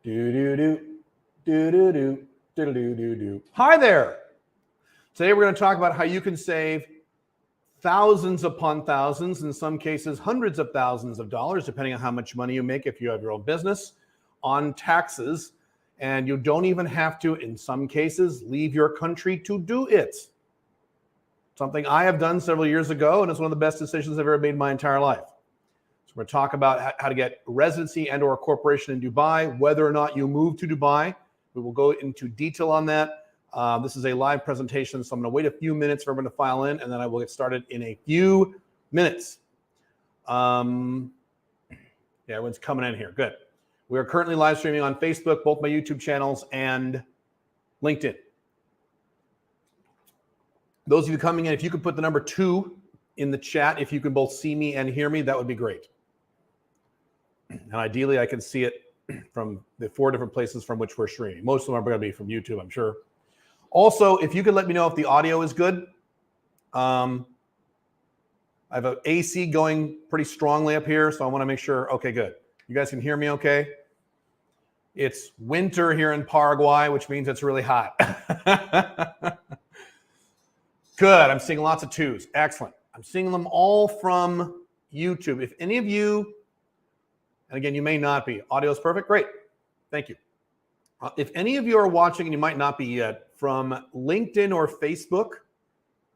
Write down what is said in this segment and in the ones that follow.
Hi there. Today we're going to talk about how you can save thousands upon thousands, in some cases hundreds of thousands of dollars, depending on how much money you make if you have your own business, on taxes. And you don't even have to, in some cases, leave your country to do it. Something I have done several years ago, and it's one of the best decisions I've ever made in my entire life. So we're going to talk about how to get residency and or a corporation in Dubai, whether or not you move to Dubai. We will go into detail on that. This is a live presentation, so I'm going to wait a few minutes for everyone to file in, and then I will get started in a few minutes. Yeah, everyone's coming in here. Good. We are currently live streaming on Facebook, both my YouTube channels and LinkedIn. Those of you coming in, if you could put the number 2 in the chat, if you can both see me and hear me, that would be great. And ideally, I can see it from the 4 different places from which we're streaming. Most of them are going to be from YouTube, I'm sure. Also, if you could let me know if the audio is good. I have an AC going pretty strongly up here, so I want to make sure. Okay, good. You guys can hear me okay? It's winter here in Paraguay, which means it's really hot. Good. I'm seeing lots of 2s. Excellent. I'm seeing them all from YouTube. If any of you, and again, you may not be, audio is perfect. Great. Thank you. If any of you are watching, and you might not be yet, from LinkedIn or Facebook,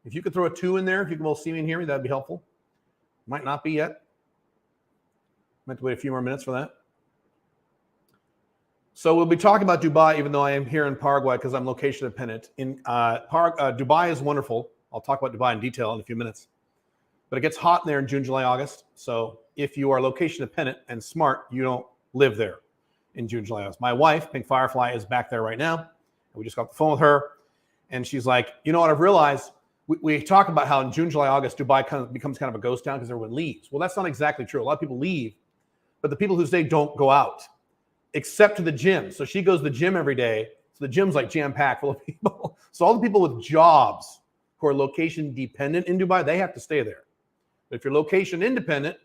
if you could throw a 2 in there, if you can both see me and hear me, that'd be helpful. Might not be yet. Might have to wait a few more minutes for that. So we'll be talking about Dubai, even though I am here in Paraguay because I'm location dependent. Dubai is wonderful. I'll talk about Dubai in detail in a few minutes. But it gets hot in there in June, July, August. So if you are location dependent and smart, you don't live there in June, July, August. My wife, Pink Firefly, is back there right now. And we just got off the phone with her. And she's like, you know what, I've realized we talk about how in June, July, August, Dubai becomes kind of a ghost town because everyone leaves. Well, that's not exactly true. A lot of people leave, but the people who stay don't go out, except to the gym. So she goes to the gym every day. So the gym's like jam-packed full of people. So all the people with jobs who are location dependent in Dubai, they have to stay there. But if you're location independent,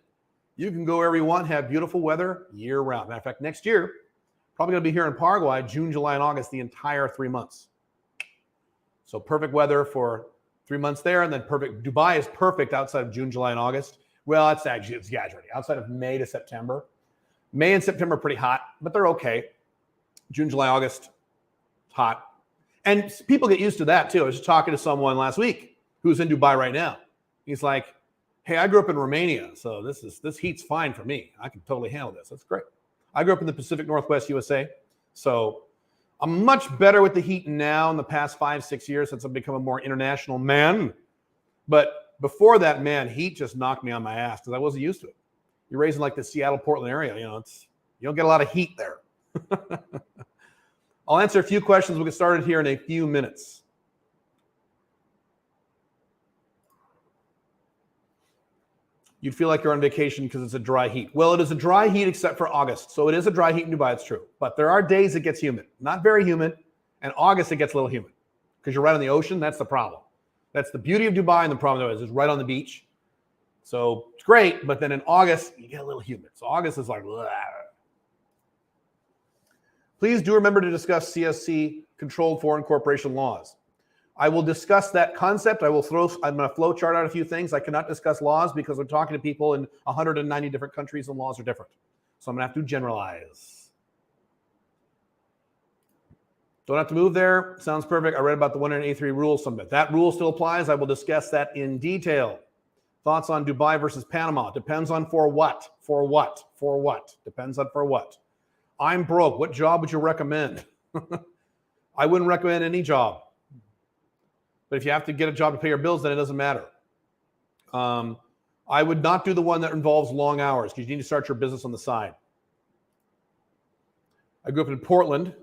you can go wherever you want, have beautiful weather year round. Matter of fact, next year, probably going to be here in Paraguay, June, July, and August, the entire 3 months. So perfect weather for 3 months there, and then perfect. Dubai is perfect outside of June, July, and August. Well, it's exaggerating. Outside of May to September. May and September are pretty hot, but they're okay. June, July, August, hot. And people get used to that too. I was just talking to someone last week who's in Dubai right now. He's like, hey, I grew up in Romania, so this heat's fine for me. I can totally handle this. That's great. I grew up in the Pacific Northwest USA, so I'm much better with the heat now in the past 5-6 years since I've become a more international man. But before that, man, heat just knocked me on my ass because I wasn't used to it. You're raised in like the Seattle, Portland area, you don't get a lot of heat there. I'll answer a few questions. We'll get started here in a few minutes. You'd feel like you're on vacation because it's a dry heat. Well, it is a dry heat except for August. So it is a dry heat in Dubai, it's true. But there are days it gets humid. Not very humid. And August, it gets a little humid. Because you're right on the ocean, that's the problem. That's the beauty of Dubai, and the problem is it's right on the beach. So it's great, but then in August, you get a little humid. So August is like, blah. Please do remember to discuss CSC, controlled foreign corporation laws. I will discuss that concept. I'm going to flow chart out a few things. I cannot discuss laws because I'm talking to people in 190 different countries and laws are different. So I'm going to have to generalize. Don't have to move there. Sounds perfect. I read about the 183 rule. That rule still applies. I will discuss that in detail. Thoughts on Dubai versus Panama. Depends on for what. For what. For what. Depends on for what. I'm broke. What job would you recommend? I wouldn't recommend any job. But if you have to get a job to pay your bills, then it doesn't matter. I would not do the one that involves long hours because you need to start your business on the side. I grew up in Portland,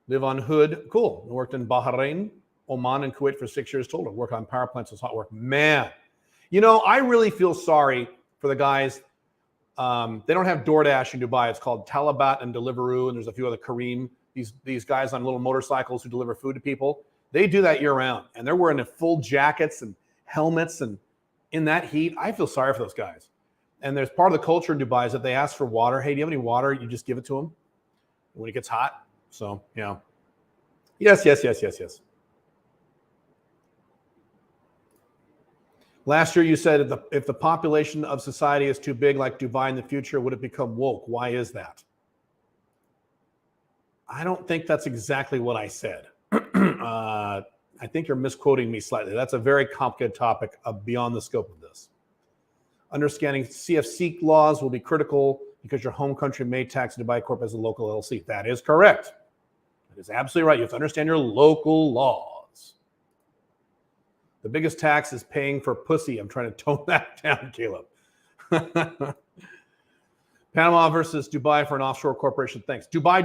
live on Hood. Cool. I worked in Bahrain, Oman, and Kuwait for 6 years total. Work on power plants. It's hot work. Man, I really feel sorry for the guys. They don't have DoorDash in Dubai. It's called Talabat and Deliveroo, and there's a few other Careem. These guys on little motorcycles who deliver food to people. They do that year round, and they're wearing full jackets and helmets, and in that heat, I feel sorry for those guys. And there's part of the culture in Dubai is that they ask for water. Hey, do you have any water? You just give it to them. when it gets hot. So, yeah. Yes. Last year, you said if the population of society is too big, like Dubai in the future, would it become woke? Why is that? I don't think that's exactly what I said. I think you're misquoting me slightly. That's a very complicated topic beyond the scope of this. Understanding CFC laws will be critical because your home country may tax Dubai Corp as a local LLC. That is correct. That is absolutely right. You have to understand your local laws. The biggest tax is paying for pussy. I'm trying to tone that down, Caleb. Panama versus Dubai for an offshore corporation. Thanks. Dubai.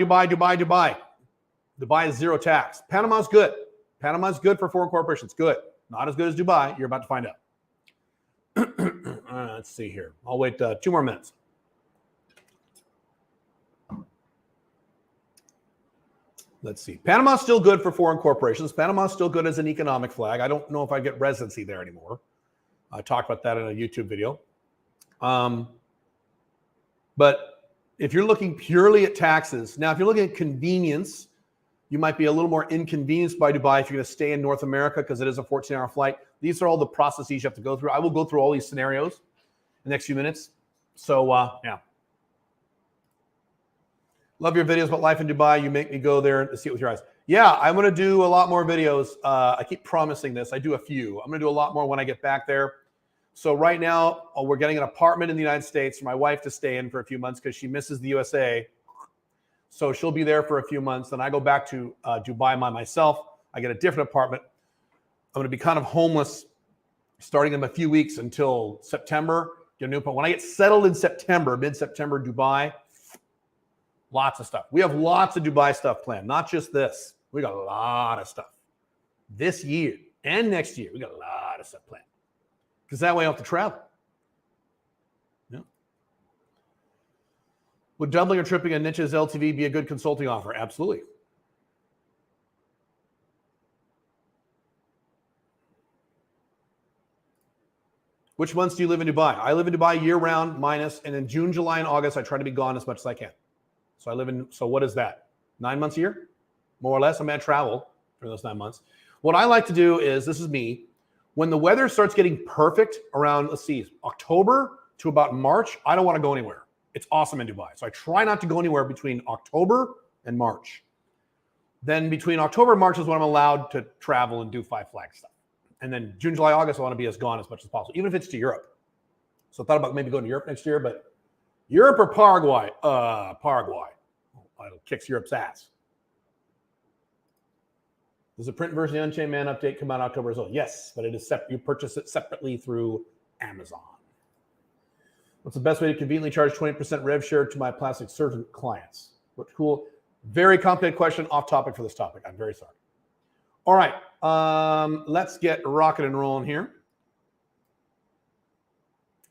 Dubai is zero tax. Panama's good. Panama's good for foreign corporations. Good. Not as good as Dubai. You're about to find out. Let's see here. I'll wait 2 more minutes. Let's see. Panama's still good for foreign corporations. Panama's still good as an economic flag. I don't know if I get residency there anymore. I talked about that in a YouTube video. But if you're looking purely at taxes, now if you're looking at convenience, you might be a little more inconvenienced by Dubai if you're going to stay in North America because it is a 14-hour flight. These are all the processes you have to go through. I will go through all these scenarios in the next few minutes. So, yeah. Love your videos about life in Dubai. You make me go there to see it with your eyes. Yeah, I'm going to do a lot more videos. I keep promising this. I do a few. I'm going to do a lot more when I get back there. So right now, we're getting an apartment in the United States for my wife to stay in for a few months because she misses the USA. So she'll be there for a few months. Then I go back to Dubai by myself. I get a different apartment. I'm going to be kind of homeless starting in a few weeks until September. Get a new apartment. When I get settled in September, mid-September, Dubai, lots of stuff. We have lots of Dubai stuff planned, not just this. We got a lot of stuff. This year and next year, we got a lot of stuff planned. Because that way I don't have to travel. Yeah. Would doubling or tripling a niche's LTV be a good consulting offer? Absolutely. Which months do you live in Dubai? I live in Dubai year-round minus, and in June, July, and August, I try to be gone as much as I can. So I live in, so what is that? 9 months a year? More or less. I'm going to travel during those 9 months. What I like to do is, this is me, when the weather starts getting perfect around, let's see, October to about March, I don't want to go anywhere. It's awesome in Dubai. So I try not to go anywhere between October and March. Then between October and March is when I'm allowed to travel and do Five Flags stuff. And then June, July, August, I want to be as gone as much as possible, even if it's to Europe. So I thought about maybe going to Europe next year, but Europe or Paraguay? Paraguay. It'll kick Europe's ass. Does the print version of the Unchained Man update come out October as well? Yes, but it is separate. You purchase it separately through Amazon. What's the best way to conveniently charge 20% rev share to my plastic surgeon clients? What cool. Very complicated question, off topic for this topic. I'm very sorry. All right, let's get rocking and rolling here.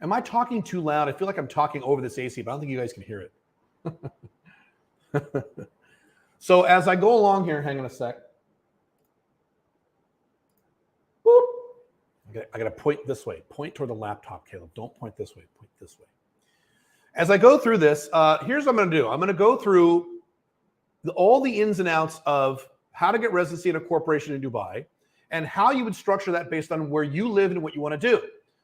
Am I talking too loud? I feel like I'm talking over this AC, but I don't think you guys can hear it. So as I go along here, hang on a sec. Boop. I got to point this way. Point toward the laptop, Caleb. Don't point this way. Point this way. As I go through this, here's what I'm going to do. I'm going to go through all the ins and outs of how to get residency in a corporation in Dubai and how you would structure that based on where you live and what you want to do.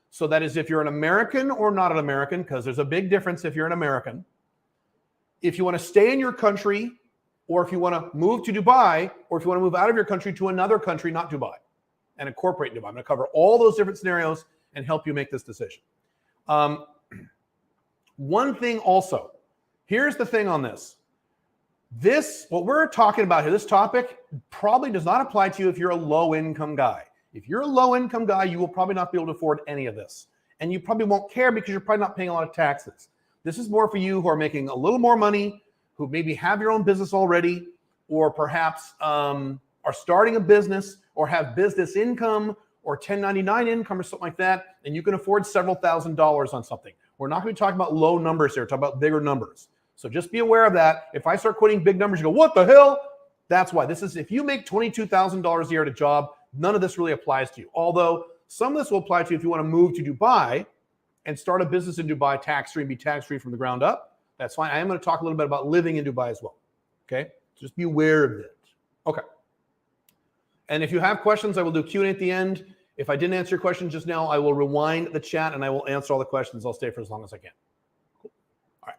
So that is if you're an American or not an American, because there's a big difference if you're an American. If you want to stay in your country, or if you want to move to Dubai, or if you want to move out of your country to another country, not Dubai, and incorporate Dubai. I'm going to cover all those different scenarios and help you make this decision. One thing also, here's the thing on this. What we're talking about here, this topic probably does not apply to you if you're a low-income guy. If you're a low-income guy, you will probably not be able to afford any of this. And you probably won't care because you're probably not paying a lot of taxes. This is more for you who are making a little more money, who maybe have your own business already, or perhaps are starting a business or have business income or 1099 income or something like that, and you can afford several $1,000s on something. We're not going to be talking about low numbers here. We're talking about bigger numbers. So just be aware of that. If I start quoting big numbers, you go, what the hell? That's why. This is, if you make $22,000 a year at a job, none of this really applies to you. Although some of this will apply to you if you want to move to Dubai and start a business in Dubai tax-free and be tax-free from the ground up. That's fine. I am going to talk a little bit about living in Dubai as well. Okay, just be aware of it. Okay. And if you have questions, I will do Q&A at the end. If I didn't answer your question just now, I will rewind the chat and I will answer all the questions. I'll stay for as long as I can. Cool. All right.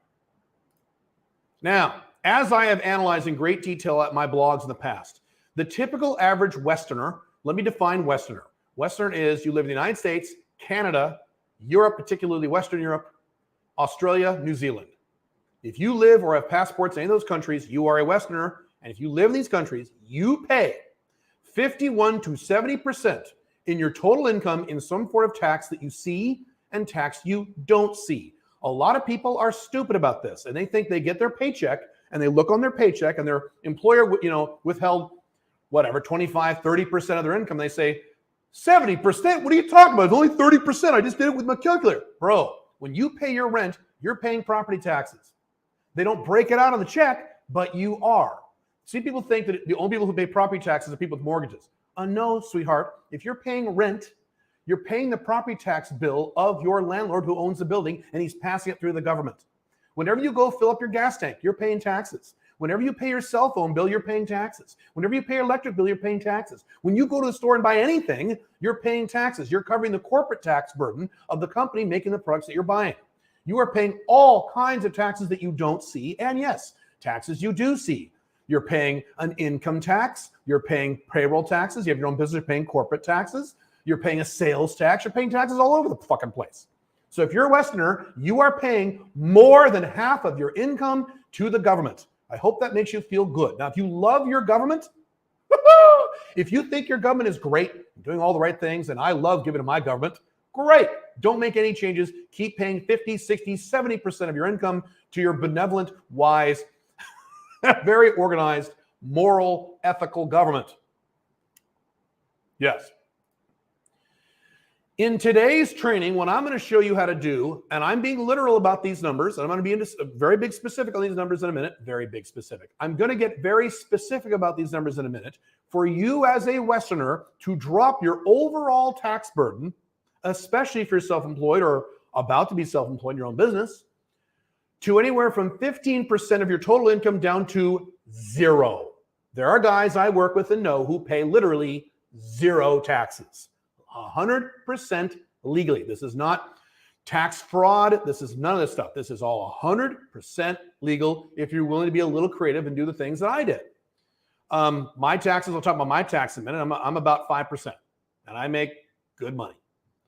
Now, as I have analyzed in great detail at my blogs in the past, the typical average Westerner, let me define Westerner. Western is you live in the United States, Canada, Europe, particularly Western Europe, Australia, New Zealand. If you live or have passports in any of those countries, you are a Westerner. And if you live in these countries, you pay 51 to 70% in your total income in some form of tax that you see and tax you don't see. A lot of people are stupid about this, and they think they get their paycheck and they look on their paycheck and their employer, withheld whatever, 25, 30% of their income. They say, 70%? What are you talking about? It's only 30%. I just did it with my calculator. Bro, when you pay your rent, you're paying property taxes. They don't break it out on the check, but you are. See, people think that the only people who pay property taxes are people with mortgages. No, sweetheart. If you're paying rent, you're paying the property tax bill of your landlord who owns the building, and he's passing it through the government. Whenever you go fill up your gas tank, you're paying taxes. Whenever you pay your cell phone bill, you're paying taxes. Whenever you pay your electric bill, you're paying taxes. When you go to the store and buy anything, you're paying taxes. You're covering the corporate tax burden of the company making the products that you're buying. You are paying all kinds of taxes that you don't see. And yes, taxes you do see. You're paying an income tax. You're paying payroll taxes. You have your own business, you're paying corporate taxes. You're paying a sales tax. You're paying taxes all over the fucking place. So if you're a Westerner, you are paying more than half of your income to the government. I hope that makes you feel good. Now, if you love your government, if you think your government is great, doing all the right things, and I love giving to my government, great. Don't make any changes. Keep paying 50, 60, 70% of your income to your benevolent, wise, very organized, moral, ethical government. Yes. In today's training, what I'm going to show you how to do, and I'm being literal about these numbers, and I'm going to be into very big specific on these numbers in a minute, very big specific. I'm going to get very specific about these numbers in a minute for you as a Westerner to drop your overall tax burden, especially if you're self-employed or about to be self-employed in your own business, to anywhere from 15% of your total income down to zero. There are guys I work with and know who pay literally zero taxes. 100% legally. This is not tax fraud. This is none of this stuff. This is all 100% legal if you're willing to be a little creative and do the things that I did. My taxes, I'll talk about my tax in a minute. I'm about 5%, and I make good money.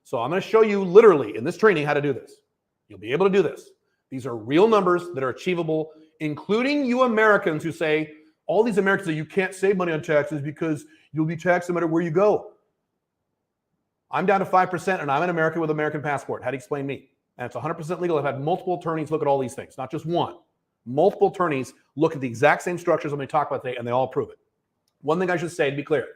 So I'm going to show you literally in this training how to do this. You'll be able to do this. These are real numbers that are achievable, including you Americans who say, all these Americans say you can't save money on taxes because you'll be taxed no matter where you go. I'm down to 5%, and I'm an American with an American passport. How do you explain me? And it's 100% legal. I've had multiple attorneys look at all these things, not just one. Multiple attorneys look at the exact same structures I'm going to talk about today, and they all prove it. One thing I should say, to be clear,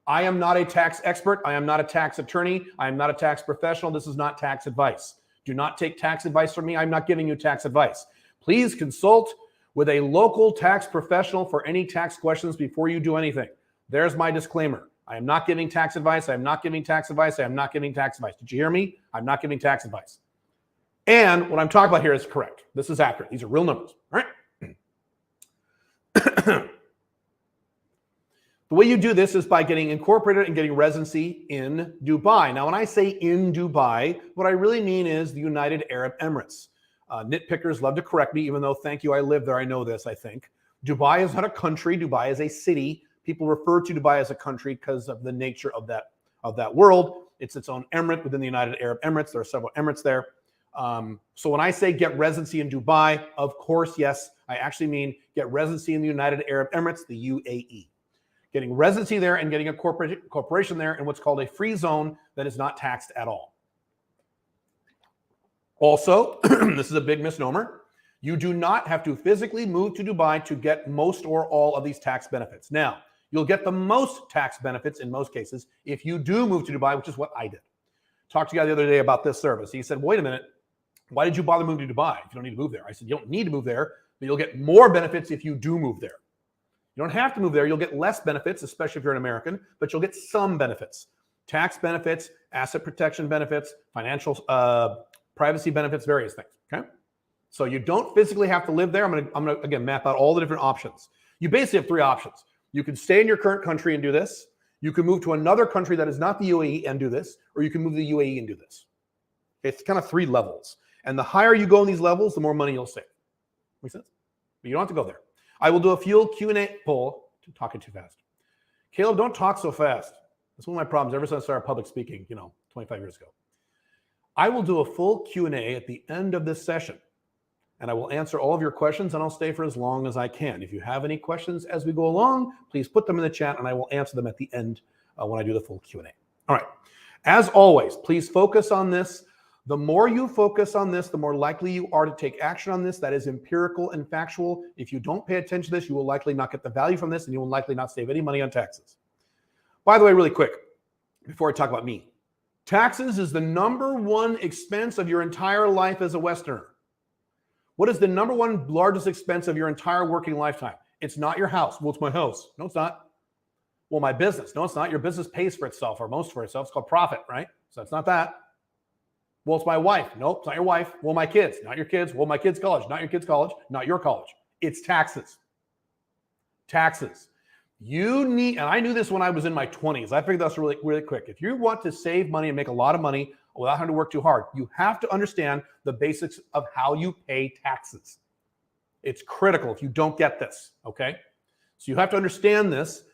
I am not a tax expert. I am not a tax attorney. I am not a tax professional. This is not tax advice. Do not take tax advice from me. I'm not giving you tax advice. Please consult with a local tax professional for any tax questions before you do anything. There's my disclaimer. I am not giving tax advice. I am not giving tax advice. I am not giving tax advice. Did you hear me? I'm not giving tax advice. And what I'm talking about here is correct. This is accurate. These are real numbers. All right. The way you do this is by getting incorporated and getting residency in Dubai. Now, when I say in Dubai, what I really mean is the United Arab Emirates. Nitpickers love to correct me, even though, thank you, I live there. I know this, I think. Dubai is not a country. Dubai is a city. People refer to Dubai as a country because of the nature of that world. It's its own emirate within the United Arab Emirates. There are several emirates there. So when I say get residency in Dubai, of course, yes, I actually mean get residency in the United Arab Emirates, the UAE. Getting residency there and getting a corporation there in what's called a free zone that is not taxed at all. Also, this is a big misnomer. You do not have to physically move to Dubai to get most or all of these tax benefits. Now, you'll get the most tax benefits in most cases if you do move to Dubai, which is what I did. Talked to a guy the other day about this service. He said, wait a minute, why did you bother moving to Dubai if you don't need to move there? I said, you don't need to move there, but you'll get more benefits if you do move there. You don't have to move there. You'll get less benefits, especially if you're an American, but you'll get some benefits. Tax benefits, asset protection benefits, financial privacy benefits, various things, okay? So you don't physically have to live there. I'm gonna again, map out all the different options. You basically have three options. You can stay in your current country and do this. You can move to another country that is not the UAE and do this, or you can move to the UAE and do this. It's kind of 3 levels. And the higher you go in these levels, the more money you'll save. Make sense? But you don't have to go there. I will do a full Q&A poll. I'm talking too fast. Caleb, don't talk so fast. That's one of my problems ever since I started public speaking, 25 years ago. I will do a full Q&A at the end of this session, and I will answer all of your questions, and I'll stay for as long as I can. If you have any questions as we go along, please put them in the chat, and I will answer them at the end when I do the full Q&A. All right. As always, please focus on this. The more you focus on this, the more likely you are to take action on this. That is empirical and factual. If you don't pay attention to this, you will likely not get the value from this, and you will likely not save any money on taxes. By the way, really quick, before I talk about me, taxes is the #1 expense of your entire life as a Westerner. What is the #1 largest expense of your entire working lifetime? It's not your house. Well, it's my house. No, it's not. Well, my business. No, it's not. Your business pays for itself, or most for itself. It's called profit, right? So it's not that. Well, it's my wife. Nope, it's not your wife. Well, my kids. Not your kids. Well, my kids' college. Not your kids' college. Not your college. It's taxes. Taxes. You need, and I knew this when I was in my 20s. I figured that's really, really quick. If you want to save money and make a lot of money without having to work too hard, you have to understand the basics of how you pay taxes. It's critical if you don't get this, okay? So you have to understand this.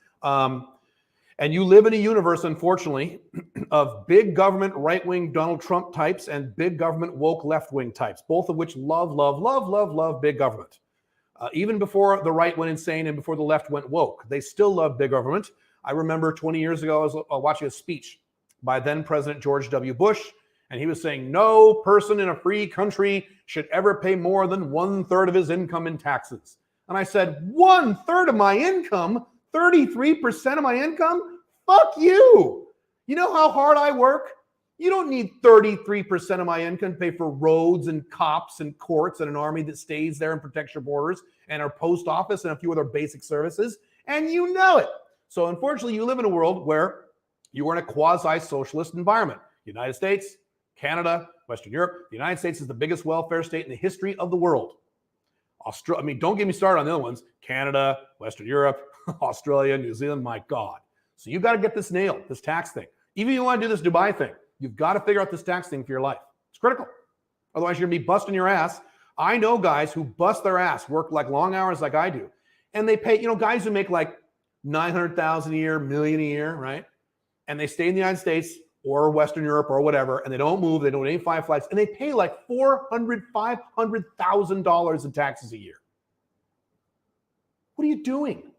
And you live in a universe, unfortunately, of big government right-wing Donald Trump types and big government woke left-wing types, both of which love big government. Even before the right went insane and before the left went woke, they still love big government. I remember 20 years ago, I was watching a speech by then President George W. Bush, and he was saying, no person in a free country should ever pay more than 1/3 of his income in taxes. And I said, 1/3 of my income? 33% of my income? Fuck you. You know how hard I work? You don't need 33% of my income to pay for roads and cops and courts and an army that stays there and protects your borders and our post office and a few other basic services. And you know it. So unfortunately, you live in a world where you are in a quasi-socialist environment. United States, Canada, Western Europe. The United States is the biggest welfare state in the history of the world. Don't get me started on the other ones. Canada, Western Europe, Australia, New Zealand, my God. So you got to get this nailed, this tax thing. Even if you want to do this Dubai thing, you've got to figure out this tax thing for your life. It's critical. Otherwise, you're going to be busting your ass. I know guys who bust their ass, work like long hours like I do. And they pay, guys who make like $900,000 a year, $1 million a year, right? And they stay in the United States or Western Europe or whatever, and they don't move, they don't any 5 flights, and they pay like $400,000, $500,000 in taxes a year. What are you doing?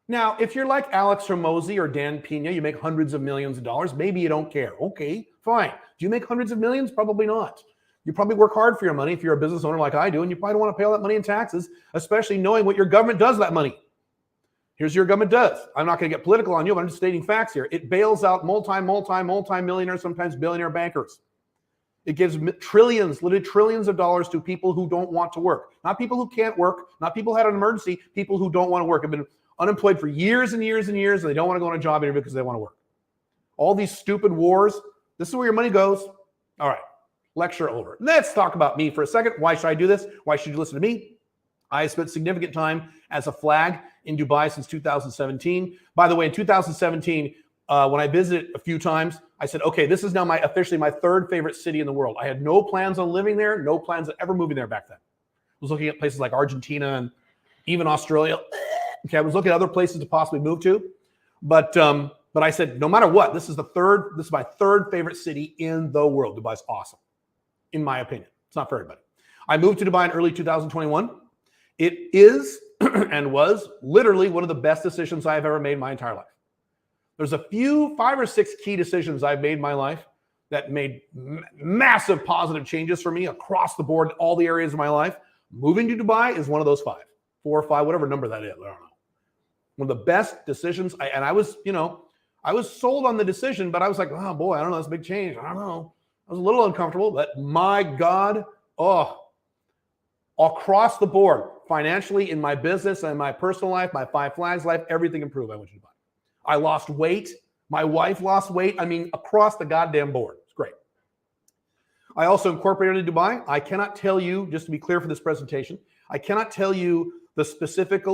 Now, if you're like Alex Hormozi or Dan Pena, you make hundreds of millions of dollars, maybe you don't care. Okay, fine. Do you make hundreds of millions? Probably not. You probably work hard for your money if you're a business owner like I do, and you probably don't want to pay all that money in taxes, especially knowing what your government does with that money. Here's what your government does. I'm not going to get political on you, but I'm just stating facts here. It bails out multi-millionaire, sometimes billionaire bankers. It gives trillions, literally trillions of dollars to people who don't want to work. Not people who can't work, not people who had an emergency, people who don't want to work, have been unemployed for years and years and years, and they don't want to go on a job interview because they want to work. All these stupid wars, this is where your money goes. All right, lecture over. Let's talk about me for a second. Why should I do this? Why should you listen to me? I spent significant time as a flag in Dubai since 2017. By the way, in 2017, when I visited a few times, I said, okay, this is now officially my 3rd favorite city in the world. I had no plans on living there, no plans on ever moving there back then. I was looking at places like Argentina and even Australia. Okay, I was looking at other places to possibly move to. But I said, no matter what, this is my 3rd favorite city in the world. Dubai's awesome, in my opinion. It's not for everybody. I moved to Dubai in early 2021. It is and was literally one of the best decisions I have ever made in my entire life. There's a few 5 or 6 key decisions I've made in my life that made massive positive changes for me across the board in all the areas of my life. Moving to Dubai is one of those 5, 4 or 5, whatever number that is. I don't know. One of the best decisions. I was sold on the decision, but I was like, oh boy, I don't know. That's a big change. I don't know. I was a little uncomfortable, but my God, across the board, financially, in my business and my personal life, my 5 flags life, everything improved. I went to Dubai. I lost weight. My wife lost weight. I mean, across the goddamn board. It's great. I also incorporated in Dubai. I cannot tell you, just to be clear for this presentation, I cannot tell you The specific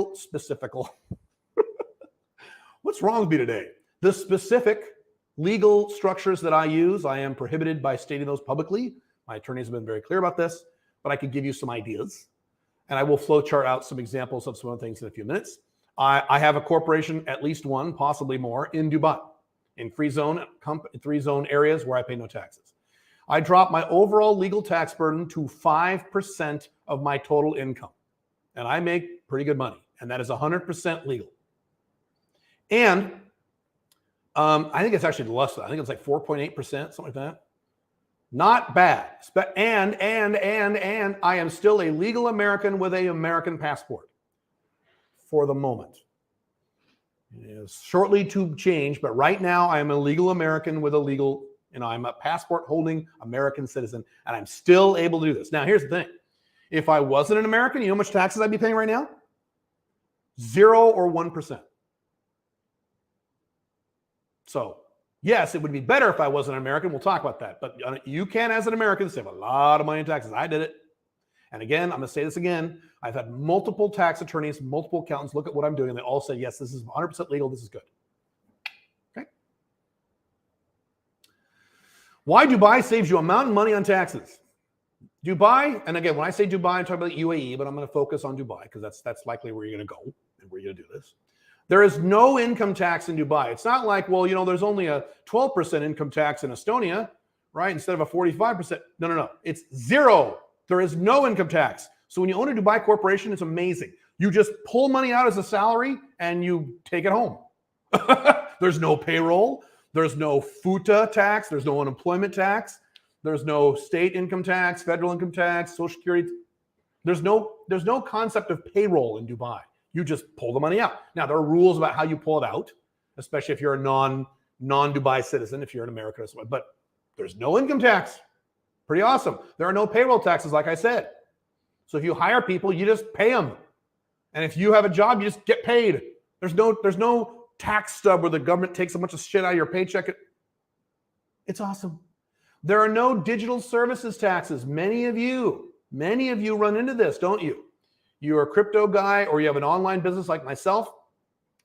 what's wrong with me today? The specific legal structures that I use, I am prohibited by stating those publicly. My attorneys have been very clear about this, but I could give you some ideas. And I will flow chart out some examples of some of the things in a few minutes. I have a corporation, at least one, possibly more, in Dubai, in free zone areas where I pay no taxes. I drop my overall legal tax burden to 5% of my total income. And I make pretty good money. And that is 100% legal. And I think it's actually less than that. I think it's like 4.8%, something like that. Not bad. And I am still a legal American with an American passport for the moment. It is shortly to change, but right now I am a legal American with a legal, I'm a passport holding American citizen, and I'm still able to do this. Now, here's the thing. If I wasn't an American, you know how much taxes I'd be paying right now? 0 or 1%. So, yes, it would be better if I wasn't an American. We'll talk about that. But you can, as an American, save a lot of money in taxes. I did it. And again, I'm going to say this again. I've had multiple tax attorneys, multiple accountants look at what I'm doing, and they all say, yes, this is 100% legal. This is good. Okay. Why Dubai saves you a mountain of money on taxes. Dubai, and again, when I say Dubai, I'm talking about UAE, but I'm going to focus on Dubai because that's likely where you're going to go and where you're going to do this. There is no income tax in Dubai. It's not like, well, there's only a 12% income tax in Estonia, right? Instead of a 45%. No. It's 0. There is no income tax. So when you own a Dubai corporation, it's amazing. You just pull money out as a salary and you take it home. There's no payroll. There's no FUTA tax. There's no unemployment tax. There's no state income tax, federal income tax, Social Security. There's no concept of payroll in Dubai. You just pull the money out. Now, there are rules about how you pull it out, especially if you're a non-Dubai citizen, if you're an American or something. But there's no income tax. Pretty awesome. There are no payroll taxes, like I said. So if you hire people, you just pay them. And if you have a job, you just get paid. There's no tax stub where the government takes a bunch of shit out of your paycheck. It's awesome. There are no digital services taxes. Many of you run into this, don't you? You're a crypto guy or you have an online business like myself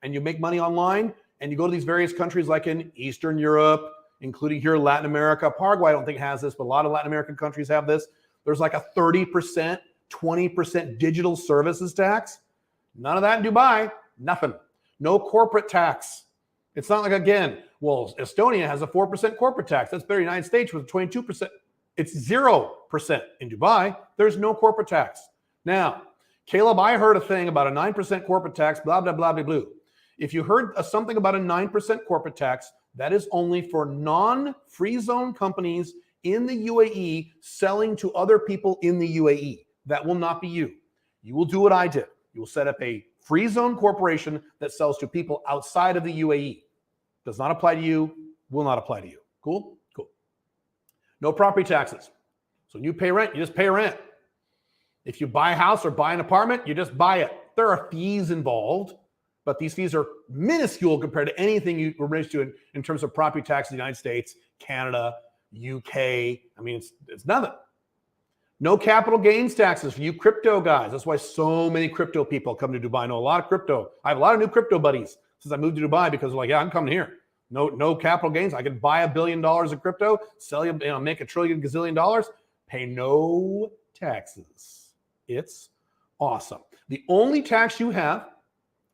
and you make money online and you go to these various countries like in Eastern Europe, including here in Latin America. Paraguay, I don't think has this, but a lot of Latin American countries have this. There's like a 30%, 20% digital services tax. None of that in Dubai. Nothing. No corporate tax. It's not like, again, well, Estonia has a 4% corporate tax. That's better than the United States with 22%. It's 0% in Dubai. There's no corporate tax. Now, Caleb, I heard a thing about a 9% corporate tax, blah, blah, blah, blah, blah. If you heard something about a 9% corporate tax, that is only for non-free zone companies in the UAE selling to other people in the UAE. That will not be you. You will do what I did. You will set up a free zone corporation that sells to people outside of the UAE. Does not apply to you, will not apply to you. Cool? Cool. No property taxes. So when you pay rent, you just pay rent. If you buy a house or buy an apartment, you just buy it. There are fees involved, but these fees are minuscule compared to anything you were raised to in terms of property tax in the United States, Canada, UK. I mean, it's nothing. No capital gains taxes for you crypto guys. That's why so many crypto people come to Dubai. I know a lot of crypto. I have a lot of new crypto buddies since I moved to Dubai because they're like, yeah, I'm coming here. No capital gains. I can buy $1 billion of crypto, sell you, make $1 trillion gazillion dollars, pay no taxes. It's awesome. The only tax you have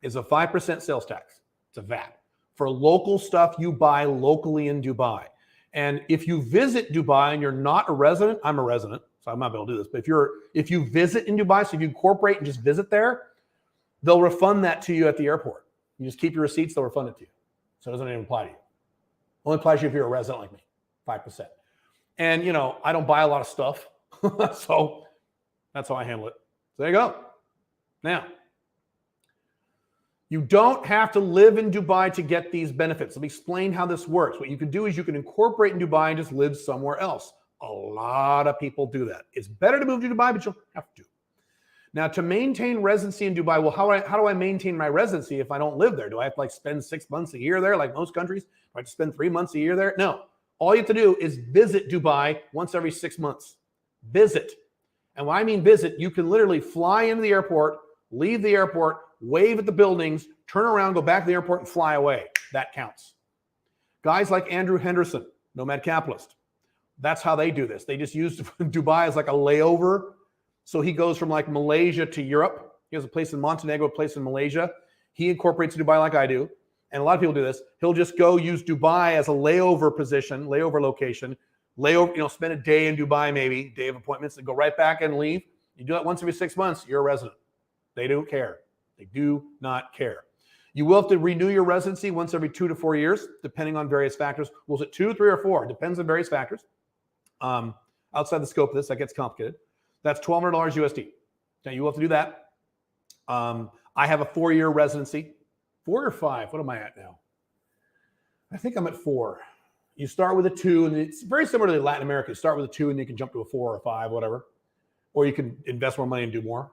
is a 5% sales tax. It's a VAT for local stuff you buy locally in Dubai. And if you visit Dubai and you're not a resident, I'm a resident, so I'm not able to do this. But if you visit in Dubai, so if you incorporate and just visit there, they'll refund that to you at the airport. You just keep your receipts, they'll refund it to you. So it doesn't even apply to you. Only applies to you if you're a resident like me, 5%. And I don't buy a lot of stuff, so that's how I handle it. So there you go. Now, you don't have to live in Dubai to get these benefits. Let me explain how this works. What you can do is you can incorporate in Dubai and just live somewhere else. A lot of people do that. It's better to move to Dubai, but you'll have to. Now, to maintain residency in Dubai, well, how do I maintain my residency if I don't live there? Do I have to spend 6 months a year there like most countries? Do I have to spend 3 months a year there? No. All you have to do is visit Dubai once every 6 months. Visit. And when I mean visit, you can literally fly into the airport leave the airport, wave at the buildings, turn around, go back to the airport, and fly away. That counts. Guys like Andrew Henderson, Nomad Capitalist, that's how they do this. They just use Dubai as like a layover. So he goes from like Malaysia to Europe. He has a place in Montenegro, a place in Malaysia. He incorporates Dubai like I do. And a lot of people do this. He'll just go use Dubai as a layover position, layover location, spend a day in Dubai, maybe, day of appointments, and go right back and leave. You do that once every 6 months, you're a resident. They don't care. They do not care. You will have to renew your residency once every 2 to 4 years, depending on various factors. Was it 2, 3, or 4? Depends on various factors. Outside the scope of this, that gets complicated. That's $1,200 USD. Now, you will have to do that. I have a 4-year residency. 4 or 5? What am I at now? I think I'm at 4. You start with a 2, and it's very similar to Latin America. You start with a 2, and you can jump to a 4 or a 5, whatever. Or you can invest more money and do more.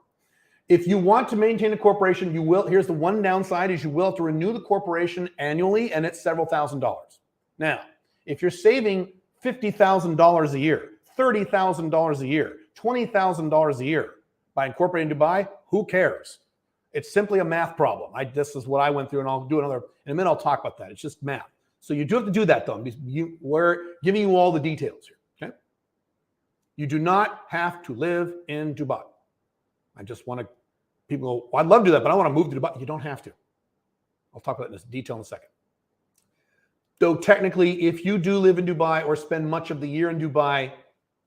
If you want to maintain a corporation, you will. Here's the one downside: is you will have to renew the corporation annually, and it's several $1,000s. Now, if you're saving $50,000 a year, $30,000 a year, $20,000 a year by incorporating Dubai, who cares? It's simply a math problem. This is what I went through, and I'll do another in a minute. I'll talk about that. It's just math. So you do have to do that, though. We're giving you all the details here. Okay? You do not have to live in Dubai. I just want to. People go, well, I'd love to do that, but I want to move to Dubai. You don't have to. I'll talk about this in detail in a second. Though technically, if you do live in Dubai or spend much of the year in Dubai,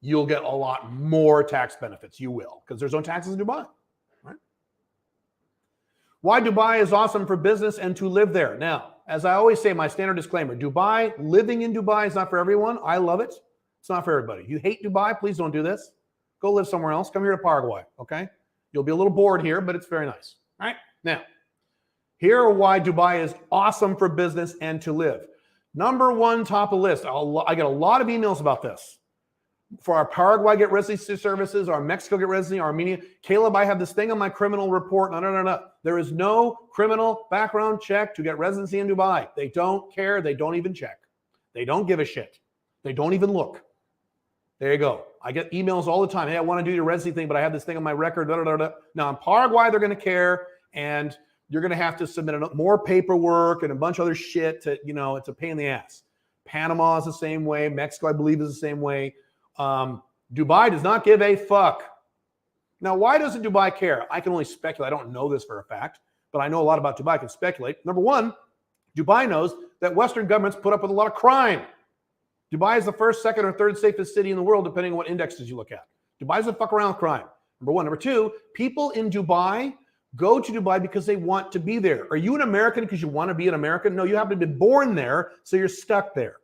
you'll get a lot more tax benefits. You will, because there's no taxes in Dubai. Right? Why Dubai is awesome for business and to live there. Now, as I always say, my standard disclaimer, Dubai, living in Dubai is not for everyone. I love it. It's not for everybody. You hate Dubai, please don't do this. Go live somewhere else. Come here to Paraguay, okay? You'll be a little bored here, but it's very nice. All right? Now, here are why Dubai is awesome for business and to live. Number one, top of the list. I get a lot of emails about this. For our Paraguay get residency services, our Mexico get residency, Armenia. Caleb, I have this thing on my criminal report. No. There is no criminal background check to get residency in Dubai. They don't care. They don't even check. They don't give a shit. They don't even look. There you go. I get emails all the time. Hey, I want to do your residency thing, but I have this thing on my record. Now, in Paraguay, they're going to care, and you're going to have to submit more paperwork and a bunch of other shit. It's a pain in the ass. Panama is the same way. Mexico, I believe, is the same way. Dubai does not give a fuck. Now, why doesn't Dubai care? I can only speculate. I don't know this for a fact, but I know a lot about Dubai. I can speculate. Number one, Dubai knows that Western governments put up with a lot of crime. Dubai is the first, second, or third safest city in the world, depending on what indexes you look at. Dubai doesn't fuck around with crime. Number one. Number two, people in Dubai go to Dubai because they want to be there. Are you an American because you want to be an American? No, you happen to be born there, so you're stuck there.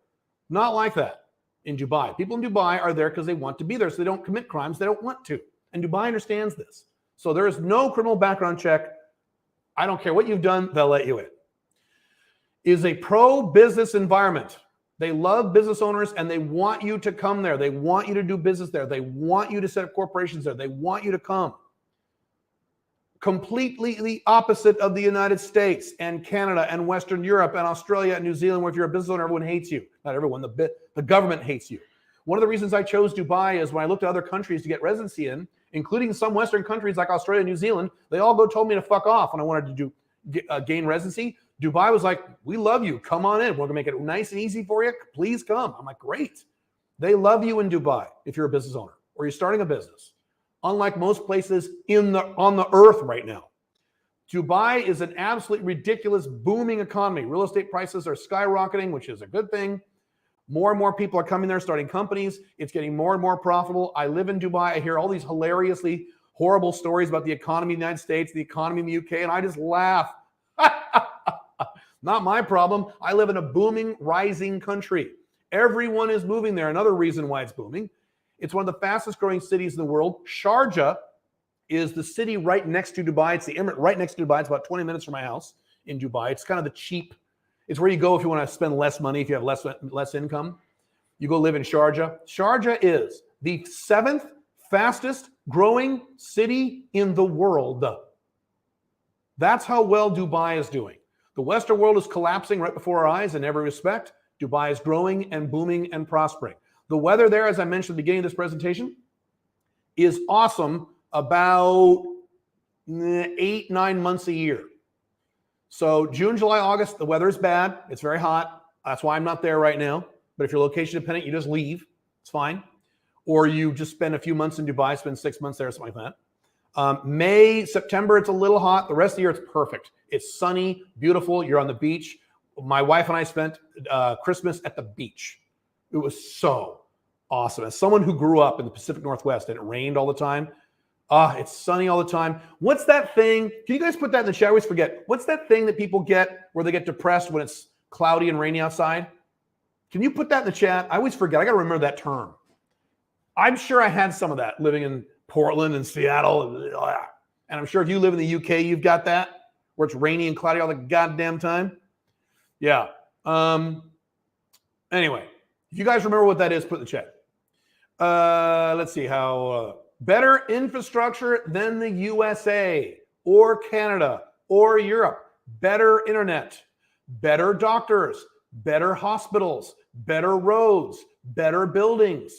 Not like that in Dubai. People in Dubai are there because they want to be there, so they don't commit crimes they don't want to. And Dubai understands this. So there is no criminal background check. I don't care what you've done, they'll let you in. Is a pro-business environment. They love business owners, and they want you to come there. They want you to do business there. They want you to set up corporations there. They want you to come. Completely the opposite of the United States and Canada and Western Europe and Australia and New Zealand, where if you're a business owner, everyone hates you. Not everyone, the government hates you. One of the reasons I chose Dubai is when I looked at other countries to get residency in, including some Western countries like Australia and New Zealand, they all told me to fuck off when I wanted to gain residency. Dubai was like, we love you. Come on in. We're going to make it nice and easy for you. Please come. I'm like, great. They love you in Dubai if you're a business owner or you're starting a business. Unlike most places on the earth right now. Dubai is an absolutely ridiculous, booming economy. Real estate prices are skyrocketing, which is a good thing. More and more people are coming there, starting companies. It's getting more and more profitable. I live in Dubai. I hear all these hilariously horrible stories about the economy in the United States, the economy in the UK, and I just laugh. Not my problem. I live in a booming, rising country. Everyone is moving there. Another reason why it's booming. It's one of the fastest growing cities in the world. Sharjah is the city right next to Dubai. It's the emirate right next to Dubai. It's about 20 minutes from my house in Dubai. It's kind of the cheap. It's where you go if you want to spend less money, if you have less income. You go live in Sharjah. Sharjah is the 7th fastest growing city in the world. That's how well Dubai is doing. The Western world is collapsing right before our eyes in every respect. Dubai is growing and booming and prospering. The weather there, as I mentioned at the beginning of this presentation, is awesome about 8, 9 months a year. So June, July, August, the weather is bad. It's very hot. That's why I'm not there right now. But if you're location dependent, you just leave. It's fine. Or you just spend a few months in Dubai, spend 6 months there, something like that. May, September, it's a little hot. The rest of the year, it's perfect. It's sunny, beautiful. You're on the beach. My wife and I spent Christmas at the beach. It was so awesome. As someone who grew up in the Pacific Northwest and it rained all the time, it's sunny all the time. What's that thing? Can you guys put that in the chat? I always forget. What's that thing that people get where they get depressed when it's cloudy and rainy outside? Can you put that in the chat? I always forget. I got to remember that term. I'm sure I had some of that living in Portland and Seattle. And I'm sure if you live in the UK, you've got that, where it's rainy and cloudy all the goddamn time. Yeah. Anyway, if you guys remember what that is, put it in the chat. Let's see how better infrastructure than the USA or Canada or Europe. Better internet, better doctors, better hospitals, better roads, better buildings,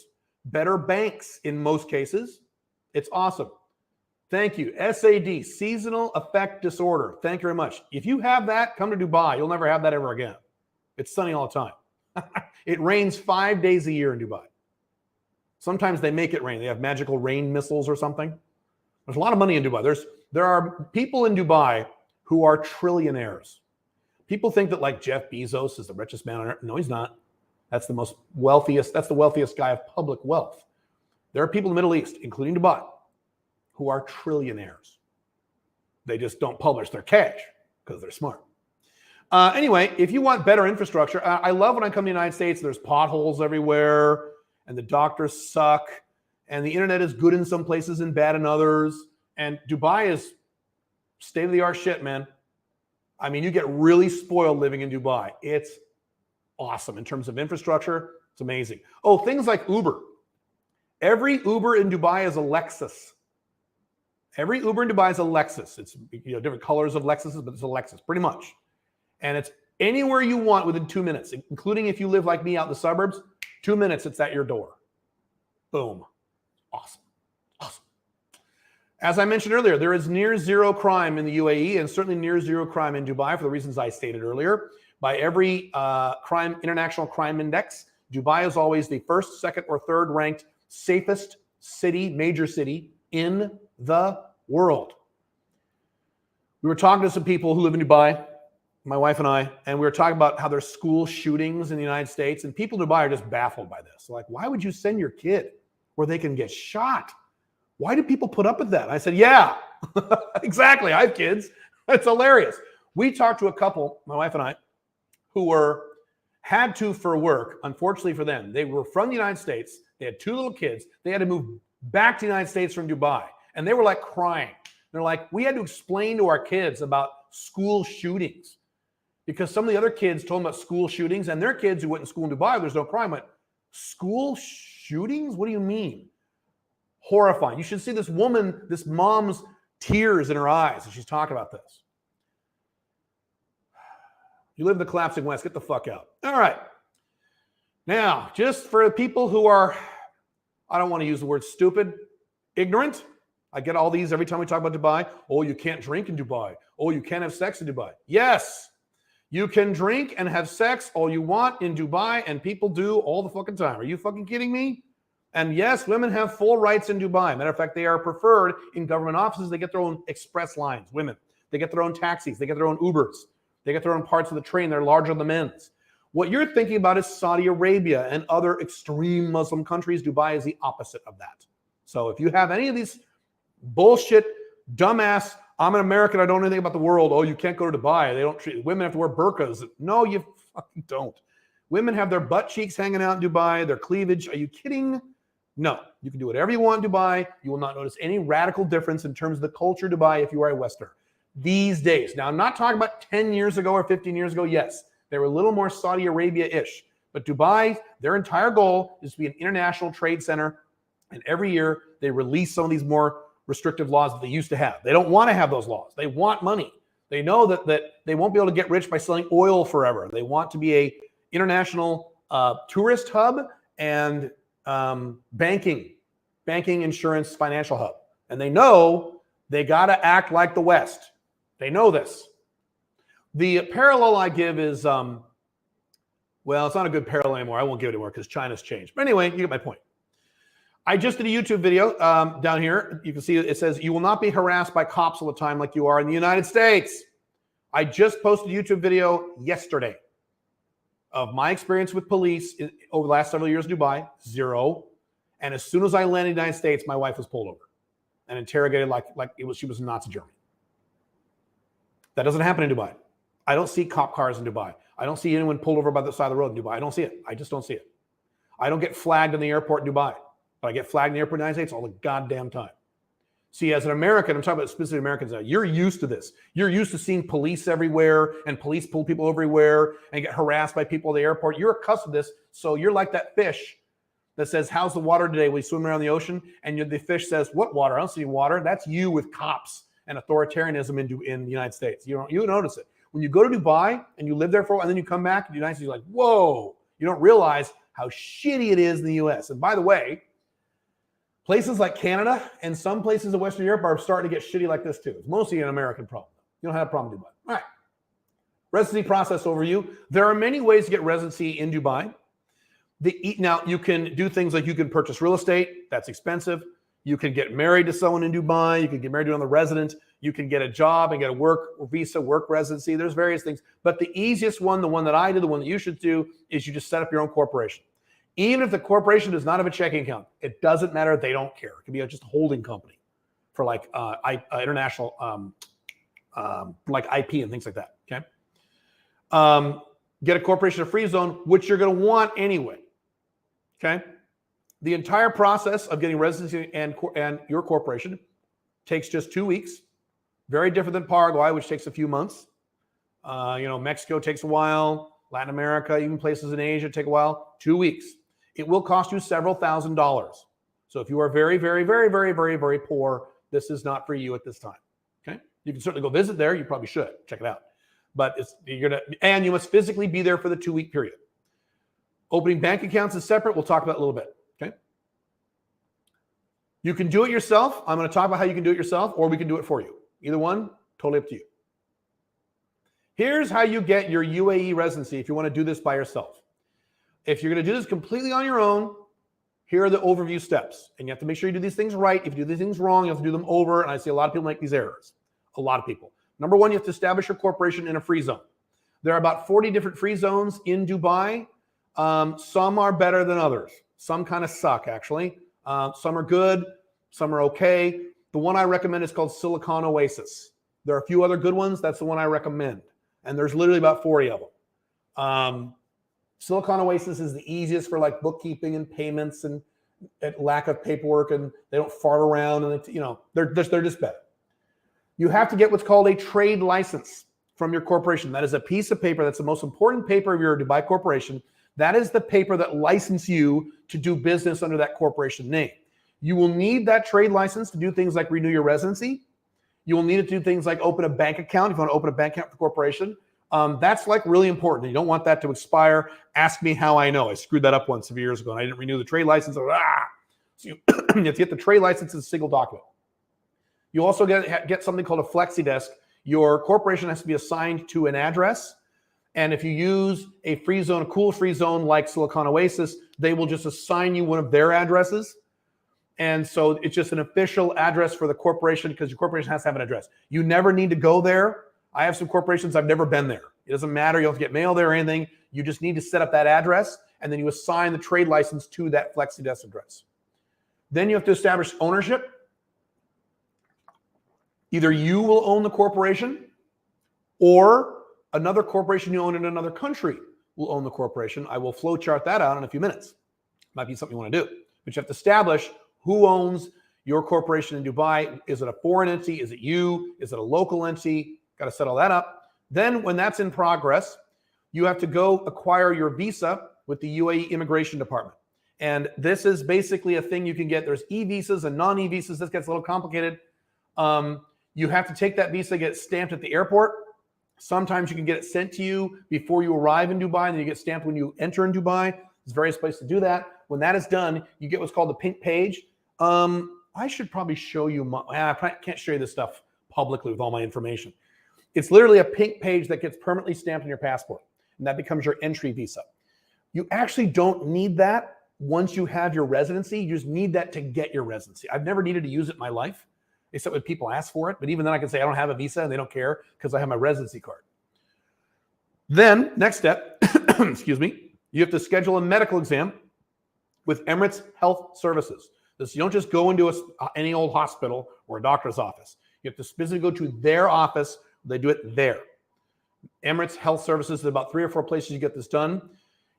better banks in most cases. It's awesome. Thank you. SAD, seasonal affect disorder. Thank you very much. If you have that, come to Dubai. You'll never have that ever again. It's sunny all the time. It rains 5 days a year in Dubai. Sometimes they make it rain. They have magical rain missiles or something. There's a lot of money in Dubai. There are people in Dubai who are trillionaires. People think that like Jeff Bezos is the richest man on earth. No, he's not. That's the wealthiest guy of public wealth. There are people in the Middle East, including Dubai, who are trillionaires. They just don't publish their cash because they're smart. Anyway, if you want better infrastructure, I love when I come to the United States, there's potholes everywhere and the doctors suck and the internet is good in some places and bad in others. And Dubai is state-of-the-art shit, man. I mean, you get really spoiled living in Dubai. It's awesome in terms of infrastructure. It's amazing. Oh, things like Uber. Every Uber in Dubai is a Lexus. Every Uber in Dubai is a Lexus. It's different colors of Lexuses, but it's a Lexus pretty much. And it's anywhere you want within 2 minutes, including if you live like me out in the suburbs, 2 minutes, it's at your door. Boom. Awesome. Awesome. As I mentioned earlier, there is near zero crime in the UAE and certainly near zero crime in Dubai for the reasons I stated earlier. By every international crime index, Dubai is always the first, second, or third ranked safest city, major city in the world. We were talking to some people who live in Dubai, my wife and I, and we were talking about how there's school shootings in the United States, and people in Dubai are just baffled by this. Like, why would you send your kid where they can get shot? Why do people put up with that? I said, yeah, exactly. I have kids. It's hilarious. We talked to a couple, my wife and I, who had to for work. Unfortunately for them, they were from the United States. They had 2 little kids. They had to move back to the United States from Dubai. And they were like crying. They're like, we had to explain to our kids about school shootings because some of the other kids told them about school shootings and their kids who went to school in Dubai, there's no crime, went, school shootings? What do you mean? Horrifying. You should see this woman, this mom's tears in her eyes as she's talking about this. You live in the collapsing West, get the fuck out. All right. Now, just for the people who are, I don't want to use the word stupid, ignorant. I get all these every time we talk about Dubai. Oh, you can't drink in Dubai. Oh, you can't have sex in Dubai. Yes, you can drink and have sex all you want in Dubai, and people do all the fucking time. Are you fucking kidding me? And yes, women have full rights in Dubai. Matter of fact, they are preferred in government offices. They get their own express lines, women. They get their own taxis. They get their own Ubers. They get their own parts of the train. They're larger than men's. What you're thinking about is Saudi Arabia and other extreme Muslim countries. Dubai is the opposite of that. So if you have any of these bullshit, dumbass, I'm an American, I don't know anything about the world. Oh, you can't go to Dubai. They don't treat women have to wear burqas. No, you fucking don't. Women have their butt cheeks hanging out in Dubai, their cleavage. Are you kidding? No, you can do whatever you want in Dubai. You will not notice any radical difference in terms of the culture of Dubai if you are a Westerner these days. Now, I'm not talking about 10 years ago or 15 years ago. Yes, they were a little more Saudi Arabia-ish. But Dubai, their entire goal is to be an international trade center. And every year they release some of these more restrictive laws that they used to have. They don't want to have those laws. They want money. They know that they won't be able to get rich by selling oil forever. They want to be a international tourist hub and banking, insurance, financial hub. And they know They got to act like the West. They know this. The parallel I give is, well, it's not a good parallel anymore. I won't give it anymore because China's changed. But anyway, you get my point. I just did a YouTube video down here. You can see it says, you will not be harassed by cops all the time like you are in the United States. I just posted a YouTube video yesterday of my experience with police over the last several years in Dubai, 0. And as soon as I landed in the United States, my wife was pulled over and interrogated like she was in Nazi Germany. That doesn't happen in Dubai. I don't see cop cars in Dubai. I don't see anyone pulled over by the side of the road in Dubai. I don't see it. I just don't see it. I don't get flagged in the airport in Dubai. But I get flagged in the airport in the United States all the goddamn time. See, as an American, I'm talking about specifically Americans now, you're used to this. You're used to seeing police everywhere and police pull people everywhere and get harassed by people at the airport. You're accustomed to this. So you're like that fish that says, how's the water today? We swim around the ocean. And the fish says, what water? I don't see water. That's you with cops and authoritarianism in the United States. You notice it. When you go to Dubai and you live there for a while and then you come back to the United States, you're like, whoa. You don't realize how shitty it is in the US. And by the way, places like Canada and some places in Western Europe are starting to get shitty like this too. It's mostly an American problem. You don't have a problem in Dubai. All right. Residency process overview. There are many ways to get residency in Dubai. Now, you can do things like you can purchase real estate. That's expensive. You can get married to someone in Dubai. You can get married to another resident. You can get a job and get a work visa, work residency. There's various things. But the easiest one, the one that I did, the one that you should do, is you just set up your own corporation. Even if the corporation does not have a checking account, it doesn't matter. They don't care. It can be just a holding company for like international, like IP and things like that. Okay. Get a corporation of free zone, which you're going to want anyway. Okay. The entire process of getting residency and your corporation takes just 2 weeks. Very different than Paraguay, which takes a few months. Mexico takes a while. Latin America, even places in Asia take a while. 2 weeks. It will cost you several $1,000s. So if you are very, very, very, very, very, very poor, this is not for you at this time. Okay. You can certainly go visit there. You probably should check it out. But and you must physically be there for the 2 week period. Opening bank accounts is separate. We'll talk about it a little bit. Okay. You can do it yourself. I'm going to talk about how you can do it yourself, or we can do it for you. Either one, totally up to you. Here's how you get your UAE residency if you want to do this by yourself. If you're going to do this completely on your own, here are the overview steps. And you have to make sure you do these things right. If you do these things wrong, you have to do them over. And I see a lot of people make these errors. A lot of people. Number one, you have to establish your corporation in a free zone. There are about 40 different free zones in Dubai. Some are better than others. Some kind of suck, actually. Some are good. Some are okay. The one I recommend is called Silicon Oasis. There are a few other good ones. That's the one I recommend. And there's literally about 40 of them. Silicon Oasis is the easiest for like bookkeeping and payments and lack of paperwork, and they don't fart around, and they're just better. You have to get what's called a trade license from your corporation. That is a piece of paper. That's the most important paper of your Dubai corporation. That is the paper that licenses you to do business under that corporation name. You will need that trade license to do things like renew your residency. You will need it to do things like open a bank account if you want to open a bank account for the corporation. That's like really important. You don't want that to expire. Ask me how I know. I screwed that up once a few years ago and I didn't renew the trade license. So you have to get the trade license in a single document. You also get something called a flexi desk. Your corporation has to be assigned to an address. And if you use a free zone, a cool free zone like Silicon Oasis, they will just assign you one of their addresses. And so it's just an official address for the corporation because your corporation has to have an address. You never need to go there. I have some corporations, I've never been there. It doesn't matter. You don't have to get mail there or anything. You just need to set up that address, and then you assign the trade license to that FlexiDesk address. Then you have to establish ownership. Either you will own the corporation, or another corporation you own in another country will own the corporation. I will flow chart that out in a few minutes. Might be something you want to do. But you have to establish who owns your corporation in Dubai. Is it a foreign entity? Is it you? Is it a local entity? Got to set all that up. Then when that's in progress, you have to go acquire your visa with the UAE Immigration Department. And this is basically a thing you can get. There's e-visas and non-e-visas. This gets a little complicated. You have to take that visa, get it stamped at the airport. Sometimes you can get it sent to you before you arrive in Dubai, and then you get stamped when you enter in Dubai. There's various places to do that. When that is done, you get what's called the pink page. I I should probably show you I can't show you this stuff publicly with all my information. It's literally a pink page that gets permanently stamped on your passport, and that becomes your entry visa. You actually don't need that once you have your residency. You just need that to get your residency. I've never needed to use it in my life, except when people ask for it. But even then I can say I don't have a visa and they don't care because I have my residency card. Then next step, excuse me, you have to schedule a medical exam with Emirates Health Services. You don't just go into any old hospital or a doctor's office. You have to specifically go to their office. They do it there. Emirates Health Services, there's about 3 or 4 places you get this done.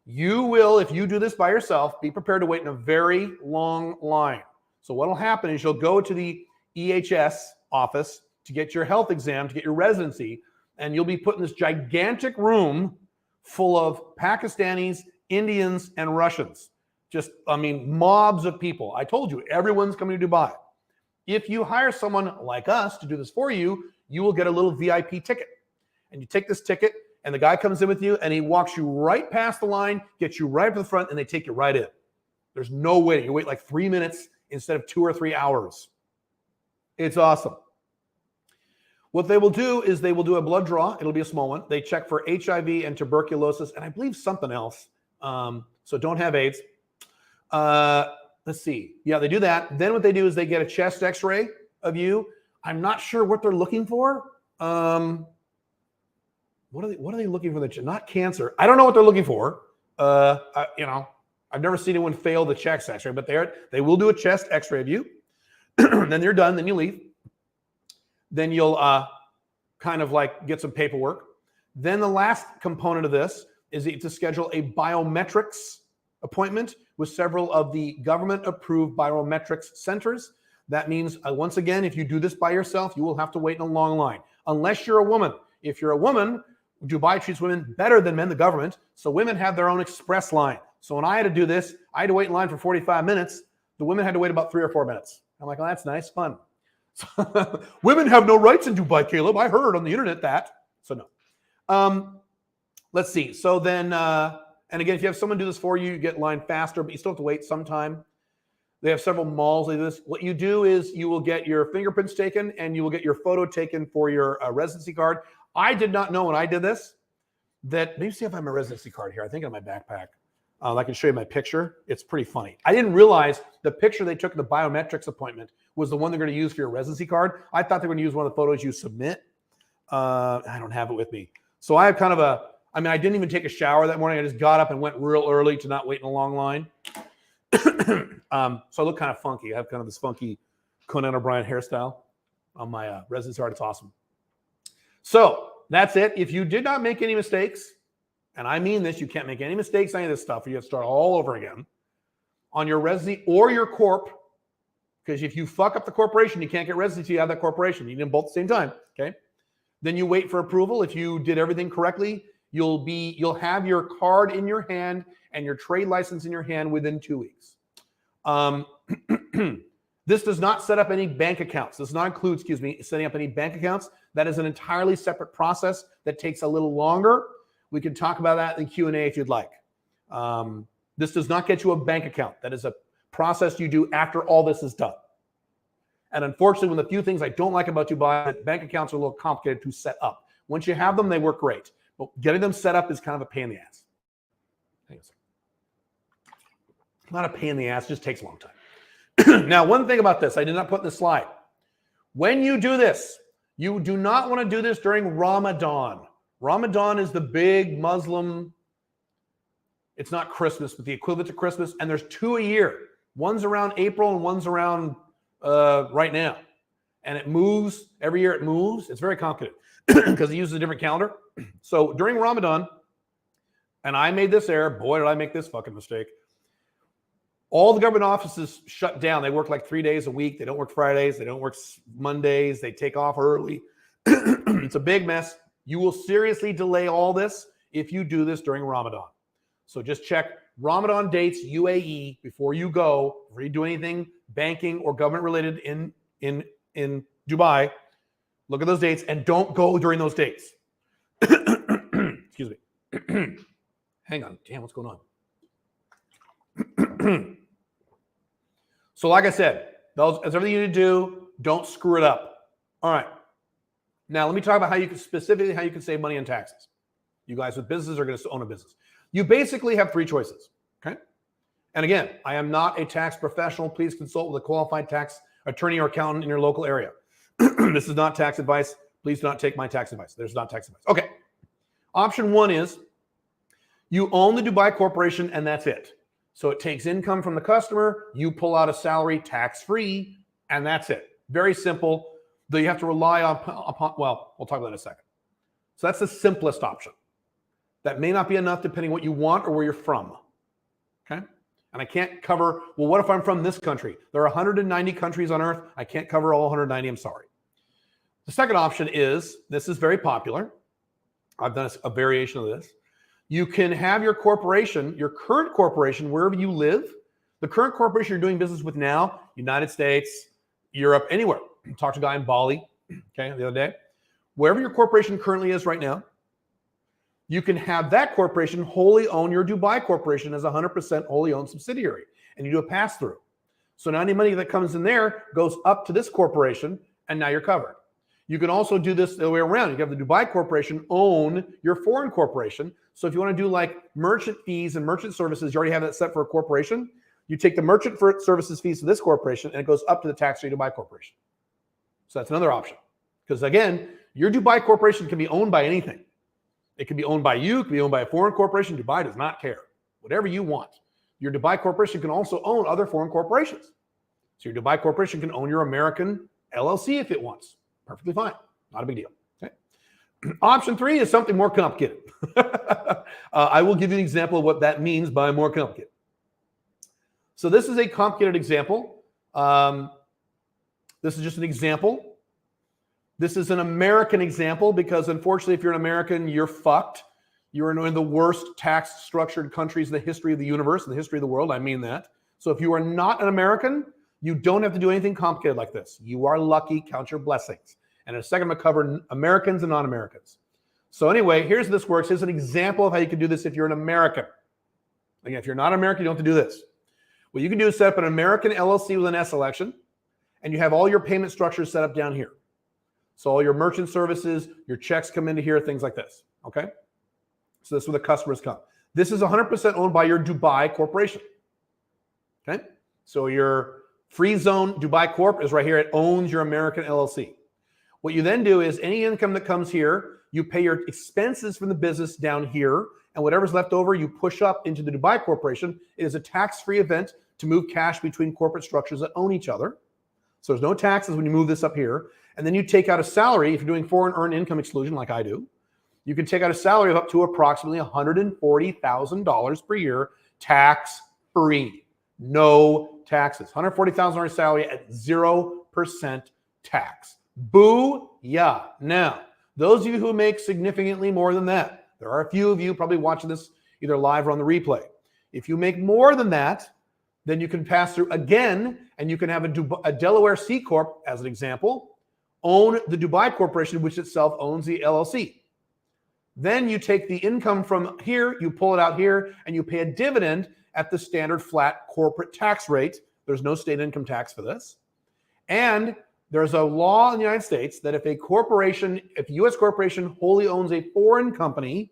You will, if you do this by yourself, be prepared to wait in a very long line. So what will happen is you'll go to the EHS office to get your health exam, to get your residency, and you'll be put in this gigantic room full of Pakistanis, Indians, and Russians. Just, mobs of people. I told you, everyone's coming to Dubai. If you hire someone like us to do this for you, you will get a little VIP ticket. And you take this ticket, and the guy comes in with you, and he walks you right past the line, gets you right up to the front, and they take you right in. There's no waiting. You wait like 3 minutes instead of 2 or 3 hours. It's awesome. What they will do is they will do a blood draw. It'll be a small one. They check for HIV and tuberculosis, and I believe something else. So don't have AIDS. Let's see. Yeah, they do that. Then what they do is they get a chest x-ray of you. I'm not sure what they're looking for. What are they looking for? Not cancer. I don't know what they're looking for. I've never seen anyone fail the chest x-ray, but they will do a chest x-ray of you. Then you're done. Then you leave. Then you'll kind of like get some paperwork. Then the last component of this is to schedule a biometrics appointment with several of the government-approved biometrics centers. That means, once again, if you do this by yourself, you will have to wait in a long line. Unless you're a woman. If you're a woman, Dubai treats women better than men, the government. So women have their own express line. So when I had to do this, I had to wait in line for 45 minutes. The women had to wait about 3 or 4 minutes. I'm like, oh, that's nice, fun. Women have no rights in Dubai, Caleb. I heard on the internet that. So no. Let's see. So then, and again, if you have someone do this for you, you get in line faster, but you still have to wait some time. They have several malls that do this. What you do is you will get your fingerprints taken and you will get your photo taken for your residency card. I did not know when I did this that, maybe see if I have my residency card here. I think in my backpack. I can show you my picture. It's pretty funny. I didn't realize the picture they took in the biometrics appointment was the one they're going to use for your residency card. I thought they were going to use one of the photos you submit. I don't have it with me. So I have kind of I didn't even take a shower that morning. I just got up and went real early to not wait in a long line. So I look kind of funky. I have kind of this funky Conan O'Brien hairstyle on my residency card. It's awesome. So that's it. If you did not make any mistakes, and I mean this, you can't make any mistakes on any of this stuff, or you have to start all over again on your residency or your corp, because if you fuck up the corporation, you can't get residency, you have that corporation. You need them both at the same time, okay? Then you wait for approval. If you did everything correctly, you'll have your card in your hand and your trade license in your hand within 2 weeks. This does not set up any bank accounts. This does not include, setting up any bank accounts. That is an entirely separate process that takes a little longer. We can talk about that in Q&A if you'd like. This does not get you a bank account. That is a process you do after all this is done. And unfortunately, one of the few things I don't like about Dubai, bank accounts are a little complicated to set up. Once you have them, they work great. But getting them set up is kind of a pain in the ass. Not a pain in the ass, it just takes a long time. Now, one thing about this, I did not put in the slide. When you do this, you do not want to do this during Ramadan. Ramadan is the big Muslim, it's not Christmas, but the equivalent to Christmas. And there's 2 a year. One's around April and one's around right now. And it moves, every year it moves. It's very complicated because it uses a different calendar. So during Ramadan, and I made this error, boy, did I make this fucking mistake. All the government offices shut down. They work like 3 days a week. They don't work Fridays. They don't work Mondays. They take off early. It's a big mess. You will seriously delay all this if you do this during Ramadan. So just check Ramadan dates, UAE, before you go, before you do anything banking or government related in Dubai. Look at those dates and don't go during those dates. Excuse me. Hang on. Damn, what's going on? So like I said, That's everything you need to do. Don't screw it up. All right. Now, let me talk about how you can save money on taxes. You guys with businesses are going to own a business. You basically have three choices. Okay. And again, I am not a tax professional. Please consult with a qualified tax attorney or accountant in your local area. This is not tax advice. Please do not take my tax advice. There's not tax advice. Okay. Option one is you own the Dubai Corporation and that's it. So it takes income from the customer, you pull out a salary tax-free, and that's it. Very simple. Though you have to rely upon, well, we'll talk about that in a second. So that's the simplest option. That may not be enough depending what you want or where you're from. Okay? And I can't cover, well, what if I'm from this country? There are 190 countries on earth. I can't cover all 190, I'm sorry. The second option is, this is very popular. I've done a variation of this. You can have your corporation, your current corporation, wherever you live, the current corporation you're doing business with now, United States, Europe, anywhere. I talked to a guy in Bali, okay, the other day. Wherever your corporation currently is right now, you can have that corporation wholly own your Dubai corporation as a 100% wholly owned subsidiary, and you do a pass-through. So now any money that comes in there goes up to this corporation, and now you're covered. You can also do this the other way around. You can have the Dubai corporation own your foreign corporation. So if you want to do like merchant fees and merchant services, you already have that set for a corporation. You take the merchant services fees to this corporation and it goes up to the tax-free Dubai corporation. So that's another option. Because again, your Dubai corporation can be owned by anything. It can be owned by you, it can be owned by a foreign corporation. Dubai does not care. Whatever you want. Your Dubai corporation can also own other foreign corporations. So your Dubai corporation can own your American LLC if it wants. Perfectly fine. Not a big deal. Okay. Option three is something more complicated. I will give you an example of what that means by more complicated. So this is a complicated example. This is just an example. This is an American example because unfortunately, if you're an American, you're fucked. You're in one of the worst tax structured countries in the history of the universe, in the history of the world. I mean that. So if you are not an American, you don't have to do anything complicated like this. You are lucky. Count your blessings. And in a second, I'm going to cover Americans and non-Americans. So anyway, here's how this works. Here's an example of how you can do this if you're an American. Again, if you're not American, you don't have to do this. What you can do is set up an American LLC with an S election, and you have all your payment structures set up down here. So all your merchant services, your checks come into here, things like this. Okay? So this is where the customers come. This is 100% owned by your Dubai corporation. Okay? So your Free Zone Dubai Corp is right here. It owns your American LLC. What you then do is any income that comes here, you pay your expenses from the business down here, and whatever's left over, you push up into the Dubai Corporation. It is a tax-free event to move cash between corporate structures that own each other. So there's no taxes when you move this up here. And then you take out a salary. If you're doing foreign earned income exclusion like I do, you can take out a salary of up to approximately $140,000 per year, tax-free. No taxes. $140,000 salary at 0% tax. Boo, yeah. Now, those of you who make significantly more than that, there are a few of you probably watching this either live or on the replay. If you make more than that, then you can pass through again, and you can have a Delaware C Corp, as an example, own the Dubai Corporation, which itself owns the LLC. Then you take the income from here, you pull it out here, and you pay a dividend at the standard flat corporate tax rate. There's no state income tax for this. And there's a law in the United States that if a U.S. corporation wholly owns a foreign company,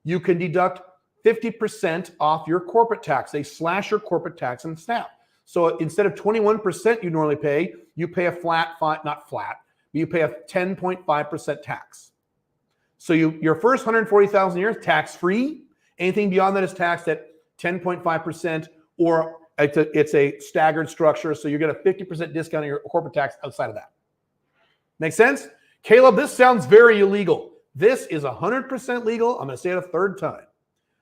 you can deduct 50% off your corporate tax. They slash your corporate tax in half. So instead of 21% you normally pay, you pay a not flat, but you pay a 10.5% tax. So your first $140,000 a year is tax-free. Anything beyond that is taxed at 10.5%, or it's a staggered structure, so you get a 50% discount on your corporate tax outside of that. Make sense? Caleb, this sounds very illegal. This is 100% legal. I'm going to say it a third time.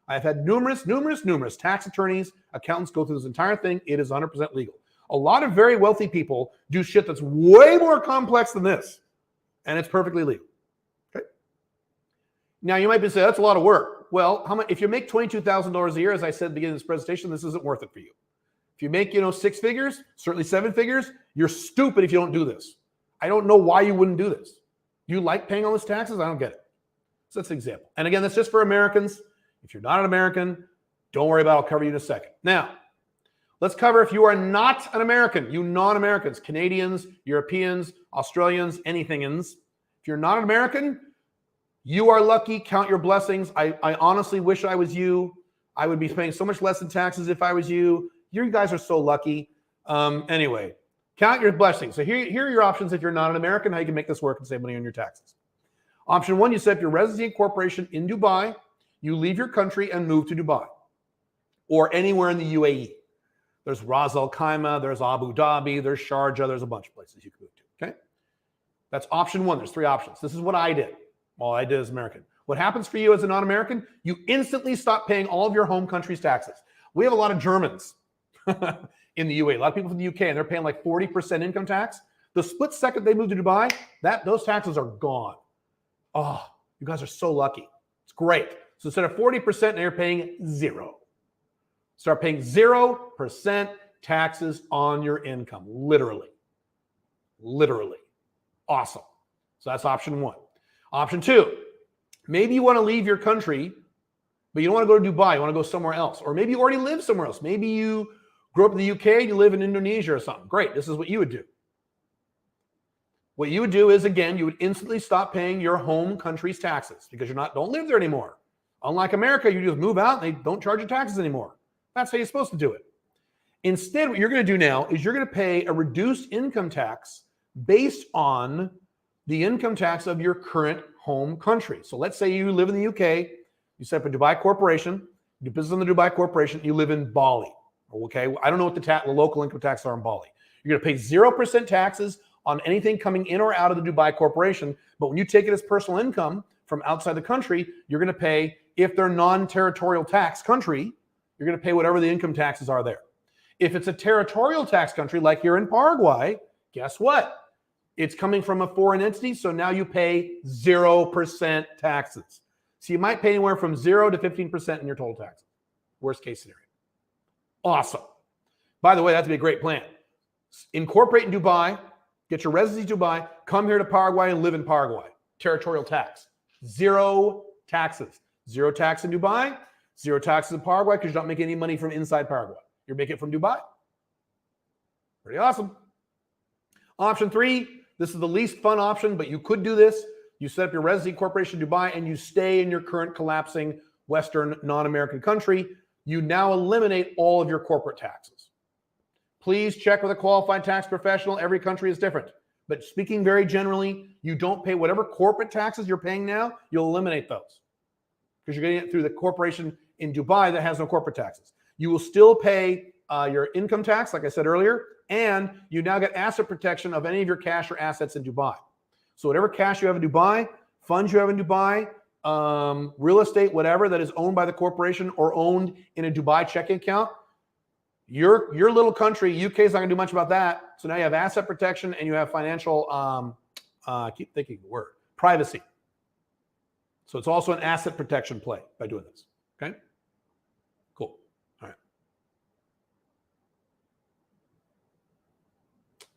I've had numerous tax attorneys, accountants go through this entire thing. It is 100% legal. A lot of very wealthy people do shit that's way more complex than this, and it's perfectly legal. Okay. Now, you might be saying, that's a lot of work. Well, if you make $22,000 a year, as I said at the beginning of this presentation, this isn't worth it for you. If you make, six figures, certainly seven figures, you're stupid if you don't do this. I don't know why you wouldn't do this. You like paying all these taxes? I don't get it. So that's an example. And again, that's just for Americans. If you're not an American, don't worry about it. I'll cover you in a second. Now, Let's cover if you are not an American, you non-Americans, Canadians, Europeans, Australians, anythingins. If you're not an American, you are lucky. Count your blessings. I honestly wish I was you. I would be paying so much less in taxes if I was you. You guys are so lucky. Anyway, count your blessings. So here are your options if you're not an American, how you can make this work and save money on your taxes. Option one, you set up your residency and corporation in Dubai. You leave your country and move to Dubai or anywhere in the UAE. There's Ras Al Khaimah, there's Abu Dhabi, there's Sharjah, there's a bunch of places you can move to, okay? That's option one. There's three options. This is what I did. All I did as American. What happens for you as a non-American? You instantly stop paying all of your home country's taxes. We have a lot of Germans in the UAE, a lot of people from the UK, and they're paying like 40% income tax. The split second they move to Dubai, those taxes are gone. Oh, you guys are so lucky. It's great. So instead of 40%, now you're paying zero. Start paying 0% taxes on your income, literally. Literally. Awesome. So that's option one. Option two, maybe you want to leave your country, but you don't want to go to Dubai. You want to go somewhere else. Or maybe you already live somewhere else. Maybe you grew up in the UK, you live in Indonesia or something. Great. This is what you would do. What you would do is, again, you would instantly stop paying your home country's taxes because don't live there anymore. Unlike America, you just move out and they don't charge you taxes anymore. That's how you're supposed to do it. Instead, what you're going to do now is you're going to pay a reduced income tax based on the income tax of your current home country. So let's say you live in the UK, you set up a Dubai corporation, you do business in the Dubai corporation, you live in Bali. Okay, I don't know what the local income taxes are in Bali. You're going to pay 0% taxes on anything coming in or out of the Dubai corporation, but when you take it as personal income from outside the country, you're going to pay, if they're non-territorial tax country, you're going to pay whatever the income taxes are there. If it's a territorial tax country, like here in Paraguay, guess what? It's coming from a foreign entity, so now you pay 0% taxes. So you might pay anywhere from 0 to 15% in your total taxes. Worst case scenario. Awesome. By the way, that'd be a great plan. Incorporate in Dubai, get your residency in Dubai, come here to Paraguay and live in Paraguay. Territorial tax. 0 taxes. 0 tax in Dubai, 0 taxes in Paraguay because you don't make any money from inside Paraguay. You're making it from Dubai. Pretty awesome. Option three, this is the least fun option, but you could do this. You set up your residency corporation in Dubai and you stay in your current collapsing Western non-American country. You now eliminate all of your corporate taxes. Please check with a qualified tax professional. Every country is different. But speaking very generally, you don't pay whatever corporate taxes you're paying now, you'll eliminate those because you're getting it through the corporation in Dubai that has no corporate taxes. You will still pay your income tax, like I said earlier, and you now get asset protection of any of your cash or assets in Dubai. So whatever cash you have in Dubai, funds you have in Dubai, real estate, whatever that is owned by the corporation or owned in a Dubai checking account, your little country, UK, is not going to do much about that. So now you have asset protection and you have financial, I keep thinking the word, privacy. So it's also an asset protection play by doing this. Okay? Cool. All right.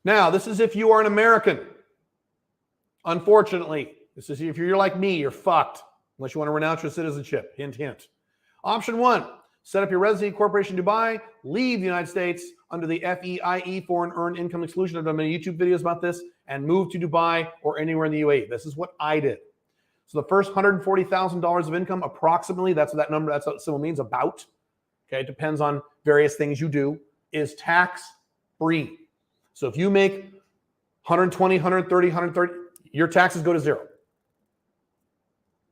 Now, this is if you are an American. Unfortunately, this is if you're like me, you're fucked. Unless you want to renounce your citizenship. Hint, hint. Option one, set up your residency corporation in Dubai, leave the United States under the FEIE, Foreign Earned Income Exclusion. I've done many YouTube videos about this, and move to Dubai or anywhere in the UAE. This is what I did. So the first $140,000 of income, approximately, that's what that number, that's what symbol means, about. Okay, it depends on various things you do, is tax-free. So if you make 120, 130, 130, your taxes go to zero.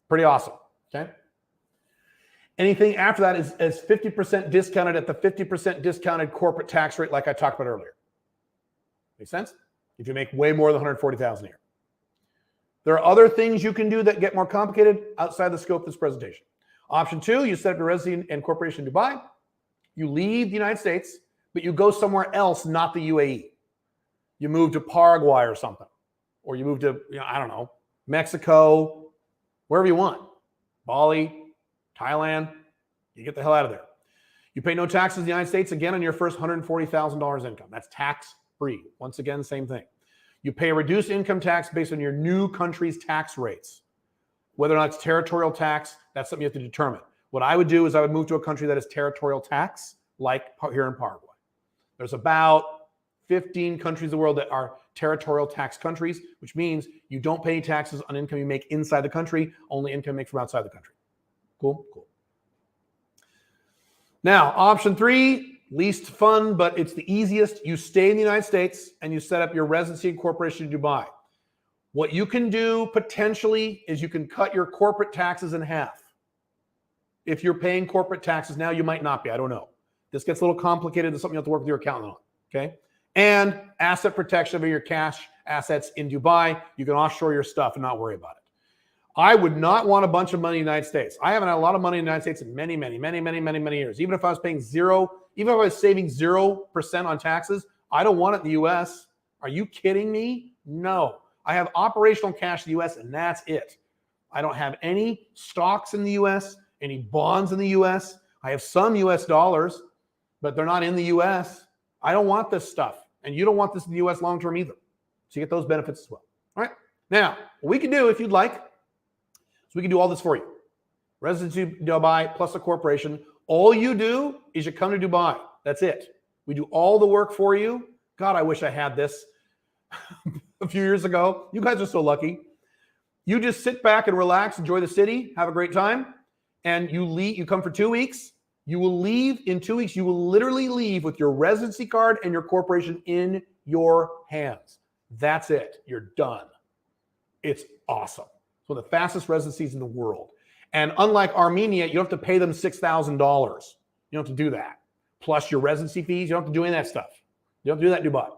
Pretty awesome, okay? Anything after that is 50% discounted at the 50% discounted corporate tax rate like I talked about earlier. Make sense? If you make way more than 140,000 a year. There are other things you can do that get more complicated outside the scope of this presentation. Option two, you set up your residency and corporation in Dubai. You leave the United States, but you go somewhere else, not the UAE. You move to Paraguay or something. Or you move to, I don't know, Mexico, wherever you want. Bali, Thailand, you get the hell out of there. You pay no taxes in the United States, again, on your first $140,000 income. That's tax-free. Once again, same thing. You pay a reduced income tax based on your new country's tax rates. Whether or not it's territorial tax, that's something you have to determine. What I would do is I would move to a country that is territorial tax, like here in Paraguay. There's about 15 countries in the world that are territorial tax countries, which means you don't pay taxes on income you make inside the country, only income you make from outside the country. Cool? Cool. Now, option 3, least fun, but it's the easiest. You stay in the United States and you set up your residency and corporation in Dubai. What you can do potentially is you can cut your corporate taxes in half. If you're paying corporate taxes now, you might not be. I don't know. This gets a little complicated. It's something you have to work with your accountant on. Okay. And asset protection of your cash assets in Dubai. You can offshore your stuff and not worry about it. I would not want a bunch of money in the United States. I haven't had a lot of money in the United States in many years. Even if I was paying zero, even if I was saving 0% on taxes, I don't want it in the US. Are you kidding me? No. I have operational cash in the US and that's it. I don't have any stocks in the US, any bonds in the US. I have some US dollars, but they're not in the US. I don't want this stuff. And you don't want this in the US long-term either. So you get those benefits as well. All right. Now, what we can do if you'd like, so we can do all this for you. Residency Dubai plus a corporation. All you do is you come to Dubai. That's it. We do all the work for you. God, I wish I had this a few years ago. You guys are so lucky. You just sit back and relax, enjoy the city, have a great time, and you leave. You come for 2 weeks. You will leave in 2 weeks. You will literally leave with your residency card and your corporation in your hands. That's it. You're done. It's awesome. It's one of the fastest residencies in the world. And unlike Armenia, you don't have to pay them $6,000. You don't have to do that. Plus your residency fees. You don't have to do any of that stuff. You don't have to do that in Dubai.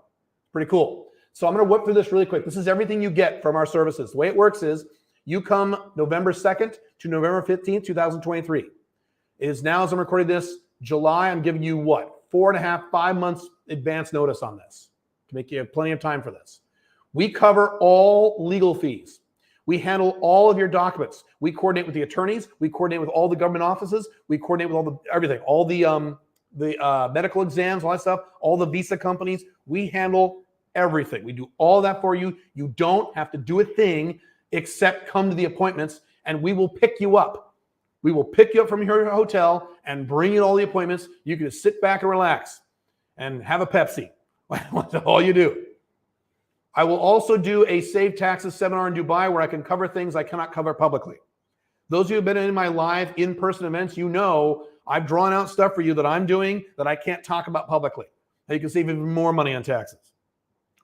Pretty cool. So I'm going to whip through this really quick. This is everything you get from our services. The way it works is you come November 2nd to November 15th, 2023. It is now, as I'm recording this, July. I'm giving you what? 4.5, 5 months advance notice on this to make you have plenty of time for this. We cover all legal fees. We handle all of your documents. We coordinate with the attorneys. We coordinate with all the government offices. We coordinate with all the everything, all the medical exams, all that stuff, all the visa companies. We handle everything. We do all that for you. You don't have to do a thing except come to the appointments, and we will pick you up. We will pick you up from your hotel and bring you to all the appointments. You can just sit back and relax and have a Pepsi. That's all you do. I will also do a Save Taxes seminar in Dubai where I can cover things I cannot cover publicly. Those of you who have been in my live in-person events, you know I've drawn out stuff for you that I'm doing that I can't talk about publicly. Now you can save even more money on taxes.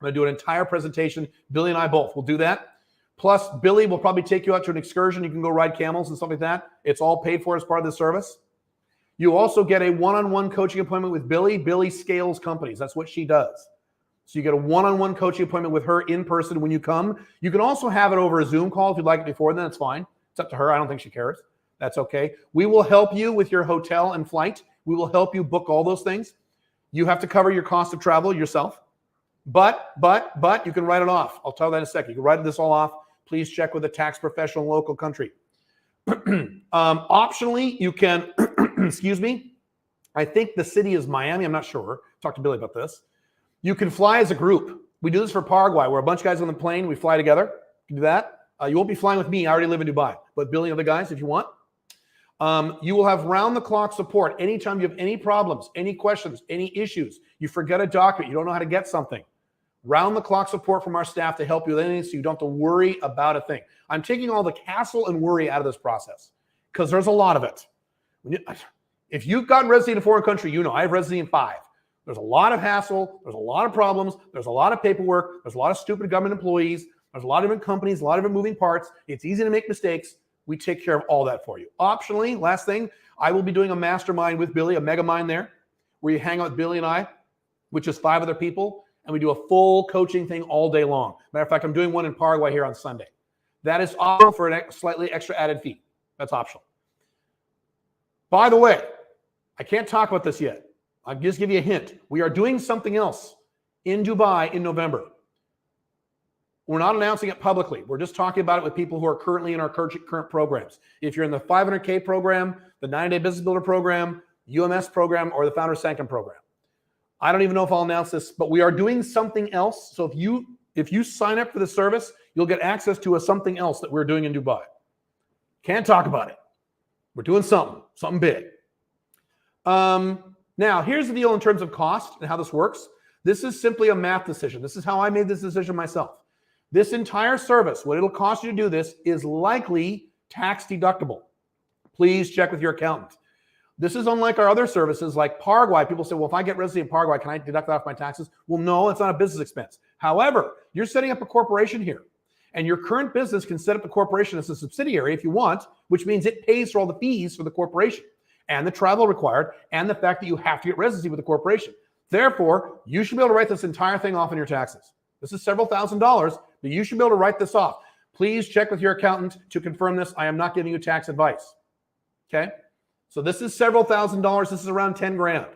I'm going to do an entire presentation. Billy and I both will do that. Plus, Billy will probably take you out to an excursion. You can go ride camels and stuff like that. It's all paid for as part of the service. You also get a one-on-one coaching appointment with Billy. Billy scales companies. That's what she does. So you get a one-on-one coaching appointment with her in person when you come. You can also have it over a Zoom call if you'd like it before then. It's fine. It's up to her. I don't think she cares. That's okay. We will help you with your hotel and flight. We will help you book all those things. You have to cover your cost of travel yourself. But you can write it off. I'll tell you that in a second. You can write this all off. Please check with a tax professional in local country. Optionally, you can, excuse me, I think the city is Miami. I'm not sure. Talk to Billy about this. You can fly as a group. We do this for Paraguay, where a bunch of guys on the plane, we fly together. You can do that. You won't be flying with me. I already live in Dubai. But Billy and other guys, if you want. You will have round-the-clock support anytime you have any problems, any questions, any issues. You forget a document. You don't know how to get something. Round-the-clock support from our staff to help you with anything so you don't have to worry about a thing. I'm taking all the hassle and worry out of this process because there's a lot of it. If you've gotten residency in a foreign country, you know I have residency in 5. There's a lot of hassle. There's a lot of problems. There's a lot of paperwork. There's a lot of stupid government employees. There's a lot of different companies, a lot of different moving parts. It's easy to make mistakes. We take care of all that for you. Optionally, last thing, I will be doing a mastermind with Billy, a mega mind there, where you hang out with Billy and I, which is 5 other people, and we do a full coaching thing all day long. Matter of fact, I'm doing one in Paraguay here on Sunday. That is optional for a slightly extra added fee. That's optional. By the way, I can't talk about this yet. I'll just give you a hint. We are doing something else in Dubai in November. We're not announcing it publicly. We're just talking about it with people who are currently in our current programs. If you're in the 500K program, the 90-day Business Builder program, UMS program, or the Founder Sanctum program. I don't even know if I'll announce this, but we are doing something else. So if you sign up for the service, you'll get access to something else that we're doing in Dubai. Can't talk about it. We're doing something big. Now, Now, here's the deal in terms of cost and how this works. This is simply a math decision. This is how I made this decision myself. This entire service, what it'll cost you to do this, is likely tax deductible. Please check with your accountant. This is unlike our other services like Paraguay. People say, well, if I get residency in Paraguay, can I deduct that off my taxes? Well, no, it's not a business expense. However, you're setting up a corporation here, and your current business can set up the corporation as a subsidiary if you want, which means it pays for all the fees for the corporation and the travel required and the fact that you have to get residency with the corporation. Therefore, you should be able to write this entire thing off on your taxes. This is several $1,000s, but you should be able to write this off. Please check with your accountant to confirm this. I am not giving you tax advice. Okay? So this is several $1,000s. This is around 10 grand.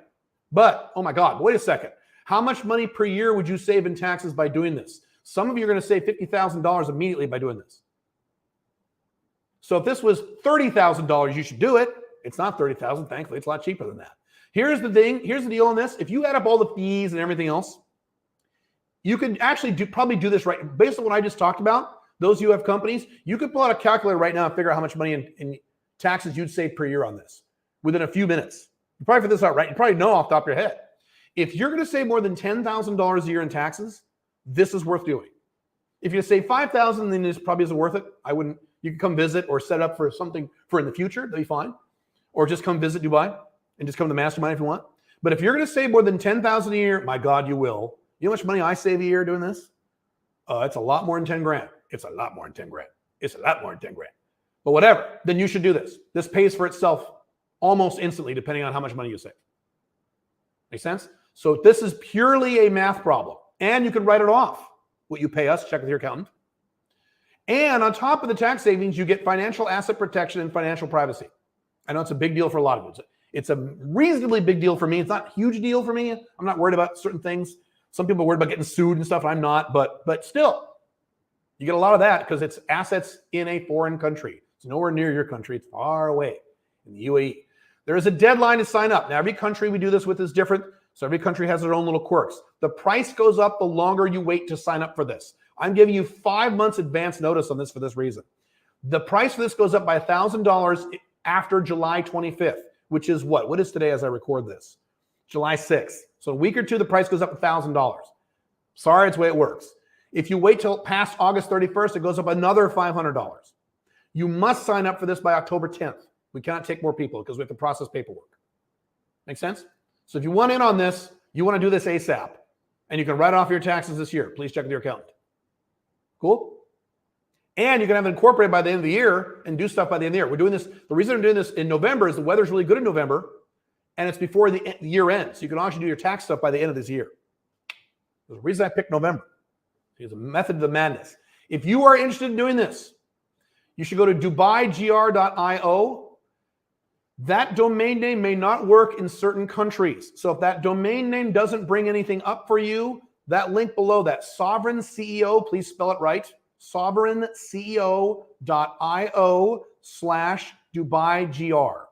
But, oh my God, wait a second. How much money per year would you save in taxes by doing this? Some of you are going to save $50,000 immediately by doing this. So if this was $30,000, you should do it. It's not $30,000. Thankfully, it's a lot cheaper than that. Here's the thing. Here's the deal on this. If you add up all the fees and everything else, you could actually probably do this right. Based on what I just talked about, those of you who have companies, you could pull out a calculator right now and figure out how much money in taxes you'd save per year on this within a few minutes. You probably figure this out, right? You probably know off the top of your head. If you're going to save more than $10,000 a year in taxes, this is worth doing. If you save $5,000, then this probably isn't worth it. I wouldn't. You can come visit or set up for something for in the future. That'd be fine. Or just come visit Dubai and just come to the mastermind if you want. But if you're going to save more than $10,000 a year, my God, you will. You know how much money I save a year doing this? It's a lot more than 10 grand. It's a lot more than 10 grand. It's a lot more than 10 grand. But whatever, then you should do this. This pays for itself almost instantly, depending on how much money you save. Make sense? So this is purely a math problem. And you can write it off. What you pay us, check with your accountant. And on top of the tax savings, you get financial asset protection and financial privacy. I know it's a big deal for a lot of you. It's a reasonably big deal for me. It's not a huge deal for me. I'm not worried about certain things. Some people are worried about getting sued and stuff. I'm not, but still, you get a lot of that because it's assets in a foreign country. It's nowhere near your country. It's far away in the UAE. There is a deadline to sign up. Now, every country we do this with is different. So every country has their own little quirks. The price goes up the longer you wait to sign up for this. I'm giving you 5 months advance notice on this for this reason. The price for this goes up by $1,000 after July 25th, which is what? What is today as I record this? July 6th. So a week or two, the price goes up $1,000. Sorry, it's the way it works. If you wait till past August 31st, it goes up another $500. You must sign up for this by October 10th. We cannot take more people because we have to process paperwork. Make sense? So if you want in on this, you want to do this ASAP, and you can write off your taxes this year. Please check with your accountant. Cool? And you can have it incorporated by the end of the year and do stuff by the end of the year. We're doing this. The reason I'm doing this in November is the weather's really good in November, and it's before the year ends. So you can actually do your tax stuff by the end of this year. There's a reason I picked November. It's a method of the madness. If you are interested in doing this, you should go to dubaigr.io. That domain name may not work in certain countries. So if that domain name doesn't bring anything up for you, that link below that, Sovereign CEO, please spell it right, sovereignceo.io/DubaiGR.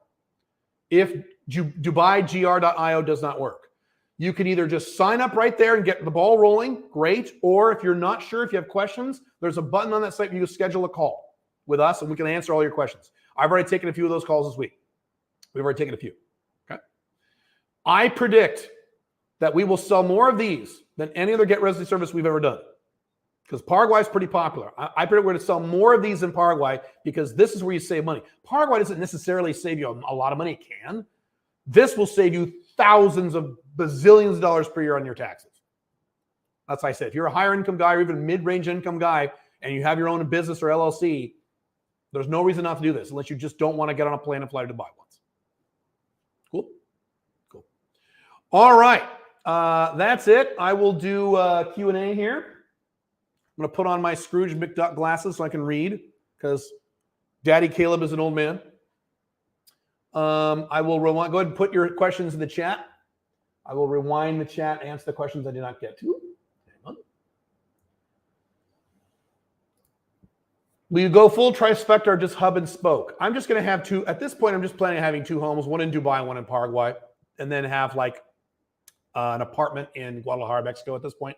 If DubaiGR.io does not work, you can either just sign up right there and get the ball rolling, great, or if you're not sure, if you have questions, there's a button on that site where you can schedule a call with us and we can answer all your questions. I've already taken a few of those calls this week. We've already taken a few. Okay. I predict that we will sell more of these than any other Get Residency service we've ever done. Because Paraguay is pretty popular. I predict we're going to sell more of these in Paraguay because this is where you save money. Paraguay doesn't necessarily save you a lot of money. It can. This will save you thousands of bazillions of dollars per year on your taxes. That's why I said, if you're a higher income guy or even mid-range income guy and you have your own business or LLC, there's no reason not to do this unless you just don't want to get on a plane and fly to Dubai once. Cool? Cool. All right. That's it. I will do Q&A here. I'm going to put on my Scrooge McDuck glasses so I can read because Daddy Caleb is an old man. I will rewind. Go ahead and put your questions in the chat. I will rewind the chat, answer the questions I did not get to. Will you go full trifecta or just hub and spoke? I'm just going to have two. At this point, I'm just planning on having two homes, one in Dubai and one in Paraguay, and then have like an apartment in Guadalajara, Mexico at this point.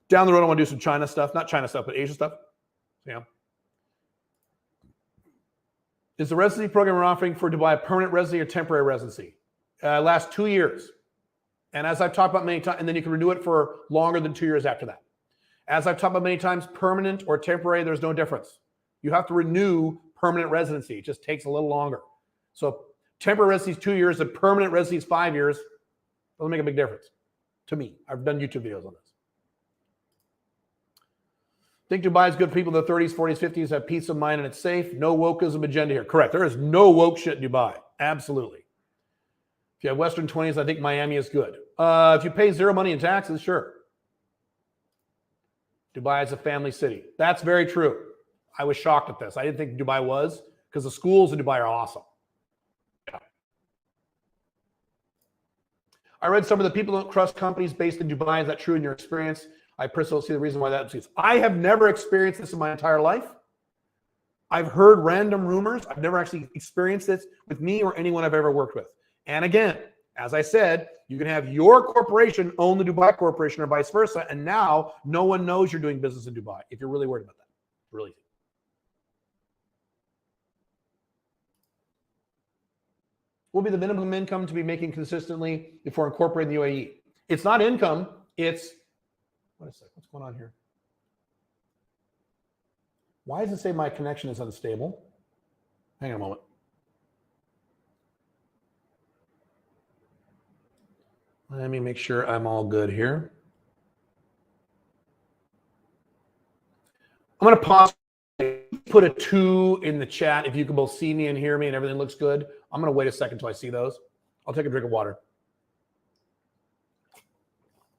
Down the road, I want to do some China stuff. Not China stuff, but Asia stuff. Yeah. Is the residency program we're offering for Dubai a permanent residency or temporary residency? Lasts 2 years. And as I've talked about many times, and then you can renew it for longer than 2 years after that. As I've talked about many times, permanent or temporary, there's no difference. You have to renew permanent residency. It just takes a little longer. So temporary residency is 2 years, and permanent residency is 5 years. Doesn't make a big difference to me. I've done YouTube videos on this. Think Dubai is good for people in their 30s, 40s, 50s, have peace of mind, and it's safe. No wokeism agenda here. Correct. There is no woke shit in Dubai. Absolutely. If you have Western 20s, I think Miami is good. If you pay zero money in taxes, sure. Dubai is a family city. That's very true. I was shocked at this. I didn't think Dubai was, because the schools in Dubai are awesome. Yeah. I read some of the people don't trust companies based in Dubai. Is that true in your experience? I personally see the reason why that is. I have never experienced this in my entire life. I've heard random rumors. I've never actually experienced this with me or anyone I've ever worked with. And again, as I said, you can have your corporation own the Dubai corporation or vice versa, and now no one knows you're doing business in Dubai if you're really worried about that. Really. What will be the minimum income to be making consistently before incorporating the UAE? It's not income. It's, what a sec, what's going on here? Why does it say my connection is unstable? Hang on a moment. Let me make sure I'm all good here. I'm going to pause. Put a 2 in the chat if you can both see me and hear me and everything looks good. I'm going to wait a second until I see those. I'll take a drink of water.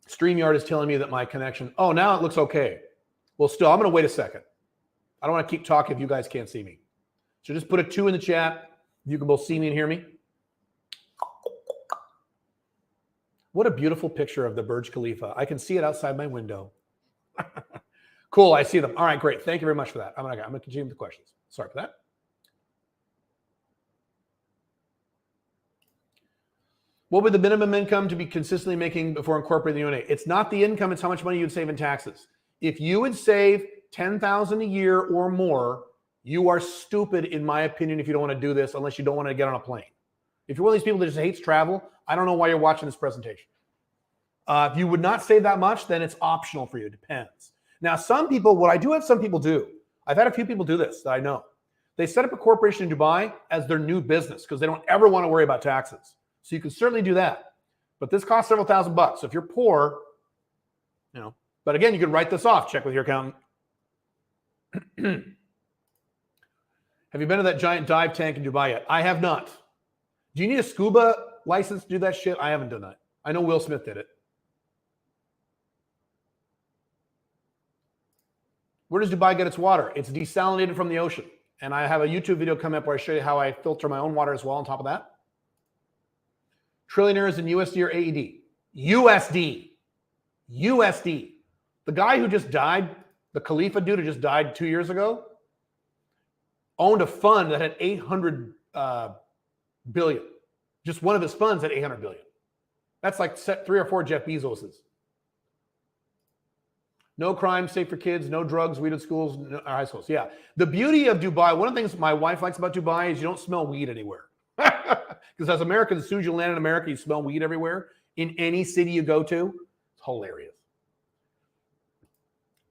StreamYard is telling me that my connection, oh, now it looks okay. Well, still, I'm going to wait a second. I don't want to keep talking if you guys can't see me. So just put a 2 in the chat if you can both see me and hear me. What a beautiful picture of the Burj Khalifa. I can see it outside my window. Cool, I see them. All right, great. Thank you very much for that. I'm going to continue with the questions. Sorry for that. What would the minimum income to be consistently making before incorporating the UNA? It's not the income, it's how much money you'd save in taxes. If you would save $10,000 a year or more, you are stupid, in my opinion, if you don't want to do this, unless you don't want to get on a plane. If you're one of these people that just hates travel, I don't know why you're watching this presentation. If you would not save that much, then it's optional for you. It depends. Now, some people, what I do have some people do, I've had a few people do this that I know. They set up a corporation in Dubai as their new business because they don't ever want to worry about taxes. So you can certainly do that. But this costs several $1,000s. So if you're poor, you know, but again, you can write this off. Check with your accountant. Have you been to that giant dive tank in Dubai yet? I have not. Do you need a scuba license to do that shit? I haven't done that. I know Will Smith did it. Where does Dubai get its water? It's desalinated from the ocean. And I have a YouTube video coming up where I show you how I filter my own water as well on top of that. Trillionaires in USD or AED? USD. USD. The guy who just died, the Khalifa dude who just died 2 years ago, owned a fund that had 800 billion. Just one of his funds had 800 billion. That's like 3 or 4 Jeff Bezos's. No crime, safe for kids, no drugs, weed at schools, no, high schools. Yeah. The beauty of Dubai, one of the things my wife likes about Dubai is you don't smell weed anywhere. Because as Americans, as soon as you land in America, you smell weed everywhere. In any city you go to, it's hilarious.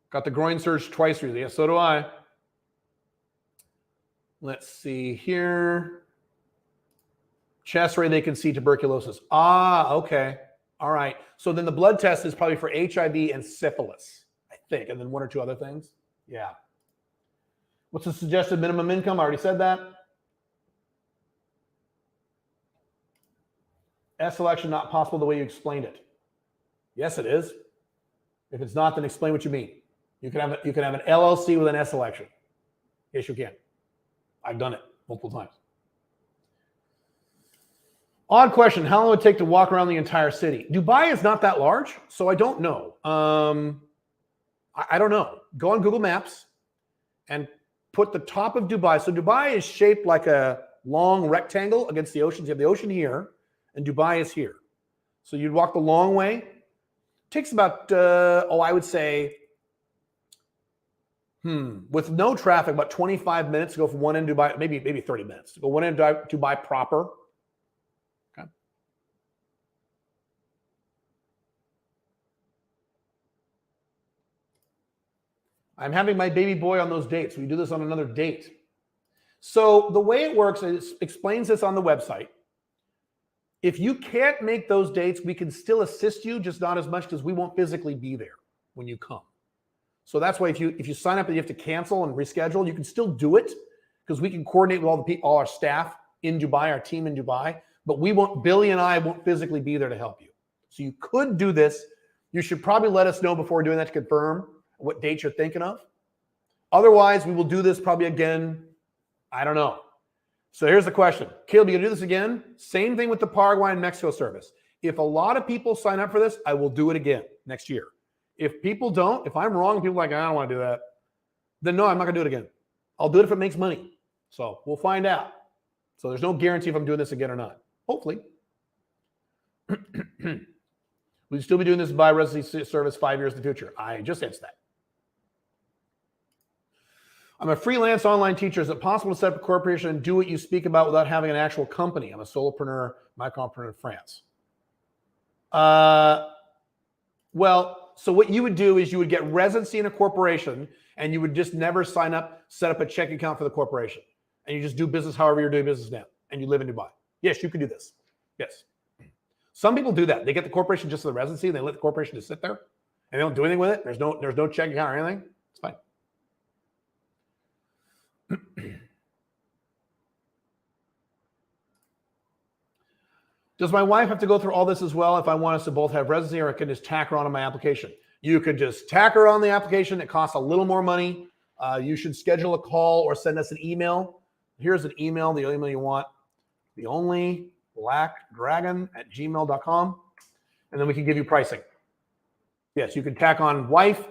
Got the groin surge twice recently. Yeah, so do I. Let's see here. Chest ray, they can see tuberculosis. Ah, okay. All right. So then the blood test is probably for HIV and syphilis, I think. And then 1 or 2 other things. Yeah. What's the suggested minimum income? I already said that. S election not possible the way you explained it. Yes, it is. If it's not, then explain what you mean. You can have an LLC with an S election. Yes, you can. I've done it multiple times. Odd question. How long would it take to walk around the entire city? Dubai is not that large, so I don't know. I don't know. Go on Google Maps and put the top of Dubai. So Dubai is shaped like a long rectangle against the ocean. You have the ocean here, and Dubai is here. So you'd walk the long way. It takes about, I would say, with no traffic, about 25 minutes to go from one end of Dubai, maybe 30 minutes to go one end of Dubai proper. Okay. I'm having my baby boy on those dates. We do this on another date. So the way it works, it explains this on the website. If you can't make those dates, we can still assist you, just not as much because we won't physically be there when you come. So that's why if you sign up and you have to cancel and reschedule, you can still do it because we can coordinate with all our staff in Dubai, our team in Dubai. But Billy and I won't physically be there to help you. So you could do this. You should probably let us know before doing that to confirm what date you're thinking of. Otherwise, we will do this probably again. I don't know. So here's the question. Caleb, you gonna do this again? Same thing with the Paraguay and Mexico service. If a lot of people sign up for this, I will do it again next year. If people don't, if I'm wrong, people are like, I don't want to do that, then no, I'm not gonna do it again. I'll do it if it makes money. So we'll find out. So there's no guarantee if I'm doing this again or not. Hopefully. We'll still be doing this by residency service 5 years in the future. I just answered that. I'm a freelance online teacher. Is it possible to set up a corporation and do what you speak about without having an actual company? I'm a solopreneur, micropreneur in France. Well, so what you would do is you would get residency in a corporation and you would just never sign up, set up a checking account for the corporation. And you just do business however you're doing business now. And you live in Dubai. Yes, you could do this. Yes. Some people do that. They get the corporation just for the residency and they let the corporation just sit there and they don't do anything with it. There's no checking account or anything. It's fine. Does my wife have to go through all this as well if I want us to both have residency, or I can just tack her on my application? You could just tack her on the application. It costs a little more money. You should schedule a call or send us an email. Here's an email, the email you want. theonlyblackdragon@gmail.com. And then we can give you pricing. Yes, you can tack on wife,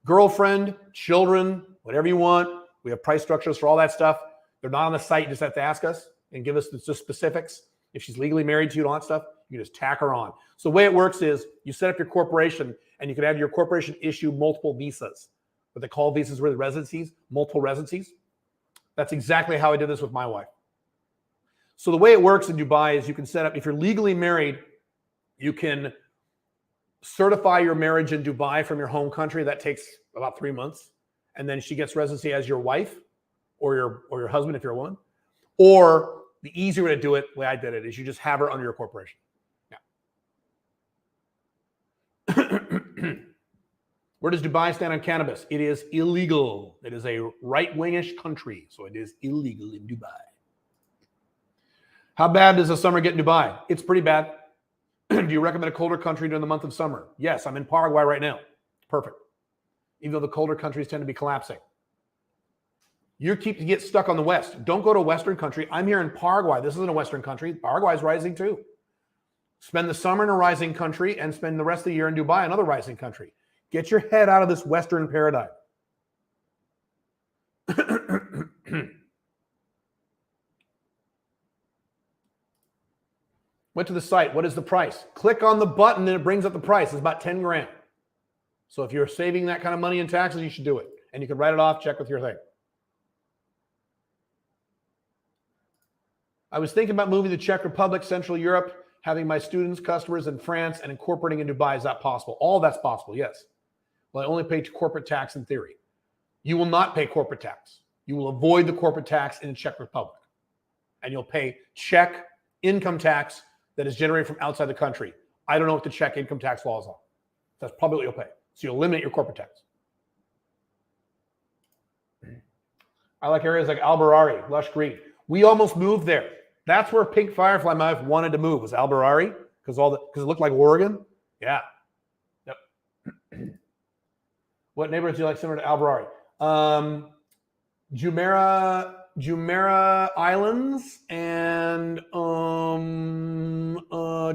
girlfriend, children, whatever you want. We have price structures for all that stuff. They're not on the site. You just have to ask us and give us the specifics. If she's legally married to you and all that stuff, you can just tack her on. So the way it works is you set up your corporation and you can have your corporation issue multiple visas. What they call visas really residencies, multiple residencies. That's exactly how I did this with my wife. So the way it works in Dubai is you can set up, if you're legally married, you can certify your marriage in Dubai from your home country. That takes about 3 months. And then she gets residency as your wife or your husband if you're a woman. Or the easier way to do it, the way I did it, is you just have her under your corporation. Yeah. Where does Dubai stand on cannabis? It is illegal. It is a right-wingish country, so it is illegal in Dubai. How bad does the summer get in Dubai? It's pretty bad. Do you recommend a colder country during the month of summer? Yes, I'm in Paraguay right now. Perfect. Even though the colder countries tend to be collapsing. You get stuck on the West. Don't go to a Western country. I'm here in Paraguay. This isn't a Western country. Paraguay is rising too. Spend the summer in a rising country and spend the rest of the year in Dubai, another rising country. Get your head out of this Western paradigm. Went to the site. What is the price? Click on the button and it brings up the price. It's about 10 grand. So if you're saving that kind of money in taxes, you should do it. And you can write it off, check with your thing. I was thinking about moving to Czech Republic, Central Europe, having my students, customers in France, and incorporating in Dubai. Is that possible? All that's possible, yes. Well, I only pay corporate tax in theory. You will not pay corporate tax. You will avoid the corporate tax in the Czech Republic. And you'll pay Czech income tax that is generated from outside the country. I don't know what the Czech income tax laws are. That's probably what you'll pay. So you'll eliminate your corporate tax. I like areas like Albarari, lush green. We almost moved there. That's where Pink Firefly my wife wanted to move, was Albarari, because it looked like Oregon. Yeah. Yep. What neighborhoods do you like similar to Albarari? Jumeirah Islands and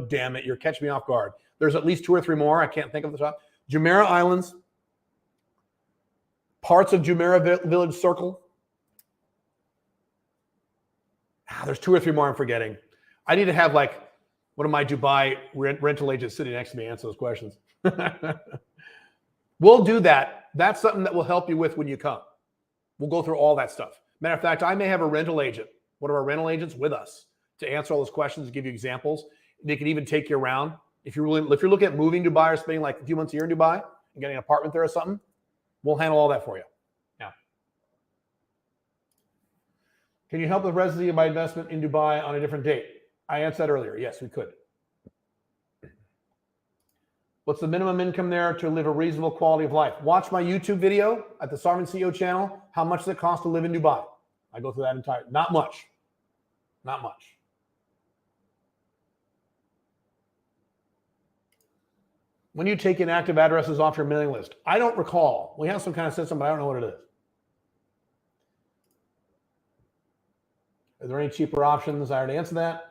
damn it, you're catching me off guard. There's at least 2 or 3 more. I can't think of the top. Jumeirah Islands, parts of Jumeirah Village Circle. There's 2 or 3 more I'm forgetting. I need to have like one of my Dubai rental agents sitting next to me answer those questions. We'll do that. That's something that will help you with when you come. We'll go through all that stuff. Matter of fact, I may have a rental agent, one of our rental agents with us to answer all those questions and give you examples. They can even take you around. If you're looking at moving to Dubai or spending like a few months a year in Dubai and getting an apartment there or something, we'll handle all that for you. Can you help with residency by investment in Dubai on a different date? I answered that earlier. Yes, we could. What's the minimum income there to live a reasonable quality of life? Watch my YouTube video at the Sovereign CEO channel. How much does it cost to live in Dubai? I go through that entire, not much. Not much. When you take inactive addresses off your mailing list? I don't recall. We have some kind of system, but I don't know what it is. Are there any cheaper options? I already answered that.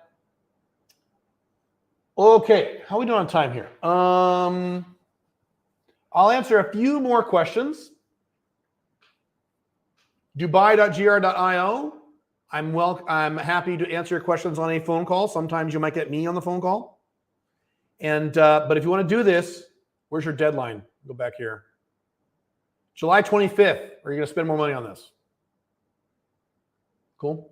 Okay, how are we doing on time here? I'll answer a few more questions. Dubai.gr.io. I'm happy to answer your questions on a phone call. Sometimes you might get me on the phone call. And but if you want to do this, where's your deadline? Go back here. July 25th. Are you going to spend more money on this? Cool.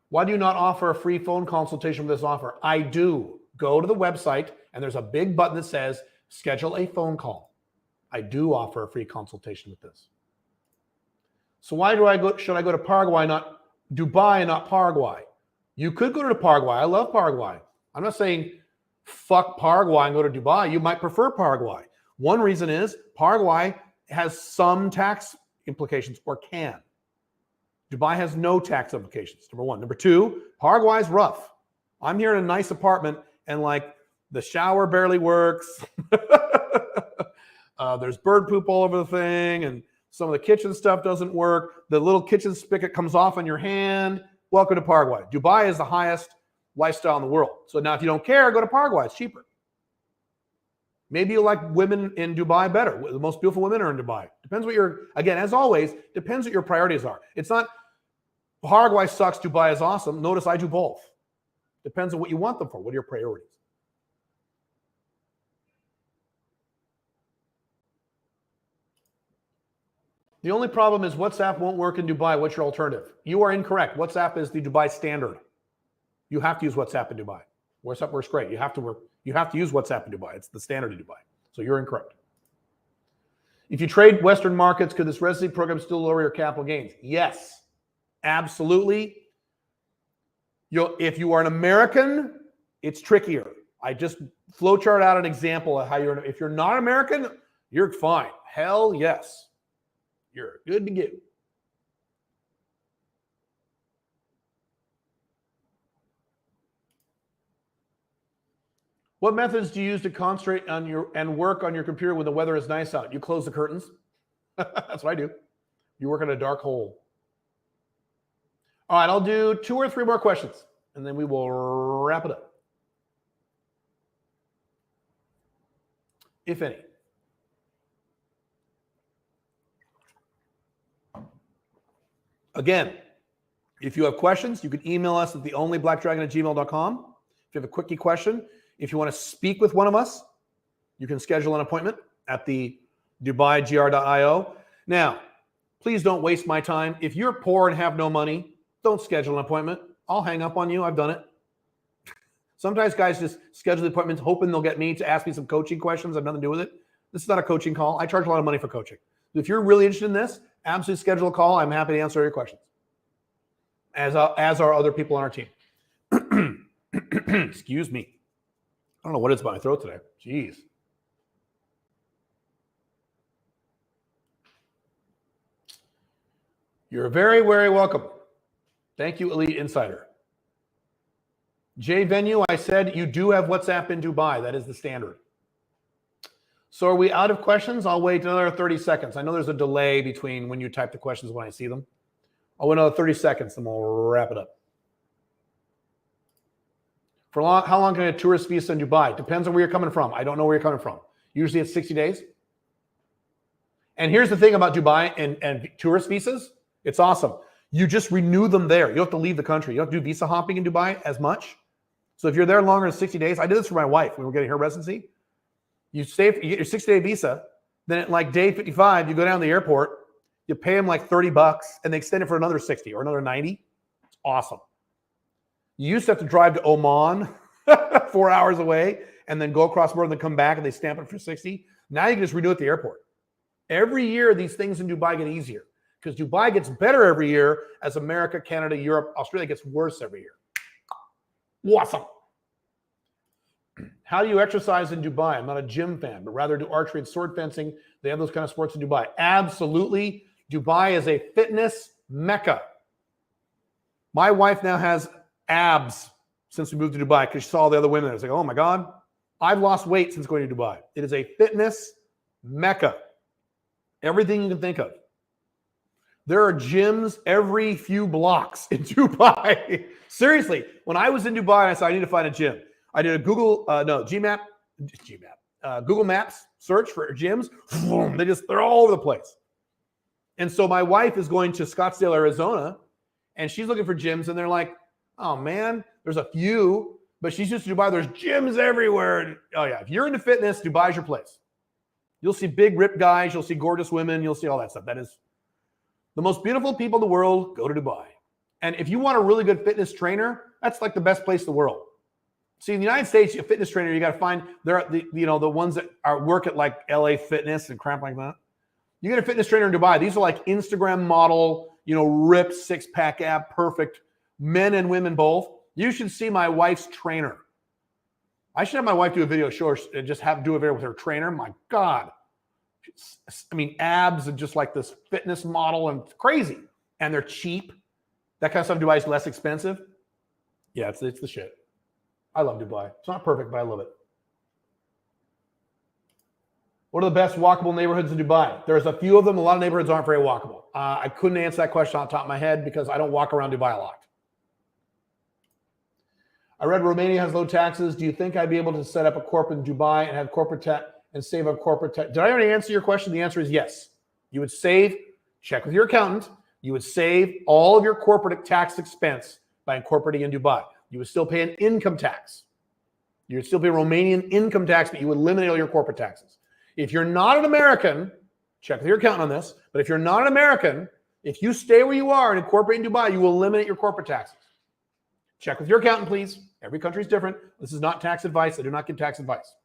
Why do you not offer a free phone consultation with this offer? I do. Go to the website and there's a big button that says schedule a phone call. I do offer a free consultation with this. So why do I go? Should I go to Paraguay, not Dubai, and not Paraguay? You could go to Paraguay. I love Paraguay. I'm not saying fuck Paraguay and go to Dubai. You might prefer Paraguay. One reason is Paraguay has some tax implications, or can. Dubai has no tax implications, number one. Number two, Paraguay is rough. I'm here in a nice apartment and like the shower barely works. There's bird poop all over the thing, and some of the kitchen stuff doesn't work. The little kitchen spigot comes off on your hand. Welcome to Paraguay. Dubai is the highest lifestyle in the world. So now if you don't care, go to Paraguay. It's cheaper. Maybe you like women in Dubai better. The most beautiful women are in Dubai. Depends what your, again, as always, depends what your priorities are. It's not Paraguay sucks, Dubai is awesome. Notice I do both. Depends on what you want them for. What are your priorities? The only problem is WhatsApp won't work in Dubai. What's your alternative? You are incorrect. WhatsApp is the Dubai standard. You have to use WhatsApp in Dubai. WhatsApp works great. You have to use WhatsApp in Dubai. It's the standard in Dubai. So you're incorrect. If you trade Western markets, could this residency program still lower your capital gains? Yes, absolutely. If you are an American, it's trickier. I just flowchart out an example of how if you're not American, you're fine. Hell yes. You're good to go. What methods do you use to concentrate on and work on your computer when the weather is nice out? You close the curtains. That's what I do. You work in a dark hole. All right, I'll do 2 or 3 more questions, and then we will wrap it up. If any. Again, if you have questions, you can email us at theonlyblackdragon@gmail.com. If you have a quickie question, if you want to speak with one of us, you can schedule an appointment at the DubaiGR.io. Now, please don't waste my time. If you're poor and have no money, don't schedule an appointment. I'll hang up on you. I've done it. Sometimes guys just schedule the appointments hoping they'll get me to ask me some coaching questions. I have nothing to do with it. This is not a coaching call. I charge a lot of money for coaching. If you're really interested in this, absolutely schedule a call. I'm happy to answer your questions, as are other people on our team. Excuse me. I don't know what it's about my throat today. Jeez. You're very, very welcome. Thank you, Elite Insider. J Venue, I said you do have WhatsApp in Dubai. That is the standard. So are we out of questions? I'll wait another 30 seconds. I know there's a delay between when you type the questions and when I see them. I'll wait another 30 seconds and we'll wrap it up. How long can a tourist visa in Dubai? Depends on where you're coming from. I don't know where you're coming from. Usually it's 60 days. And here's the thing about Dubai and tourist visas. It's awesome. You just renew them there. You don't have to leave the country. You don't have to do visa hopping in Dubai as much. So if you're there longer than 60 days, I did this for my wife when we were getting her residency. You get your 60-day visa. Then at like day 55, you go down to the airport. You pay them like $30 and they extend it for another 60 or another 90. It's awesome. You used to have to drive to Oman 4 hours away and then go across the border and then come back and they stamp it for 60. Now you can just renew at the airport. Every year, these things in Dubai get easier because Dubai gets better every year as America, Canada, Europe, Australia gets worse every year. Awesome. How do you exercise in Dubai? I'm not a gym fan, but rather do archery and sword fencing. They have those kind of sports in Dubai. Absolutely. Dubai is a fitness mecca. My wife now has abs since we moved to Dubai because she saw the other women. I was like, oh my God, I've lost weight since going to Dubai. It is a fitness mecca. Everything you can think of. There are gyms every few blocks in Dubai. Seriously, when I was in Dubai, I said, I need to find a gym. I did a Google Maps search for gyms. They're all over the place. And so my wife is going to Scottsdale, Arizona, and she's looking for gyms, and they're like, oh man, there's a few, but she's used to Dubai. There's gyms everywhere. Oh yeah, if you're into fitness, Dubai's your place. You'll see big ripped guys. You'll see gorgeous women. You'll see all that stuff. That is the most beautiful people in the world. Go to Dubai. And if you want a really good fitness trainer, that's like the best place in the world. See, in the United States, a fitness trainer, you got to find the ones that work at like LA Fitness and crap like that. You get a fitness trainer in Dubai. These are like Instagram model, ripped six-pack ab, perfect, men and women both. You should see my wife's trainer. I should have my wife do a video, show her, and just do a video with her trainer. My God. I mean, abs and just like this fitness model, and it's crazy. And they're cheap. That kind of stuff in Dubai is less expensive. Yeah, it's the shit. I love Dubai. It's not perfect, but I love it. What are the best walkable neighborhoods in Dubai? There's a few of them. A lot of neighborhoods aren't very walkable. I couldn't answer that question on the top of my head because I don't walk around Dubai a lot. I read Romania has low taxes. Do you think I'd be able to set up a corp in Dubai and have corporate tax and save a corporate tax? Did I already answer your question? The answer is yes. You would save, check with your accountant, you would save all of your corporate tax expense by incorporating in Dubai. You would still pay an income tax. You would still pay Romanian income tax, but you would eliminate all your corporate taxes. If you're not an American, check with your accountant on this, but if you're not an American, if you stay where you are and incorporate in Dubai, you will eliminate your corporate taxes. Check with your accountant, please. Every country is different. This is not tax advice. I do not give tax advice.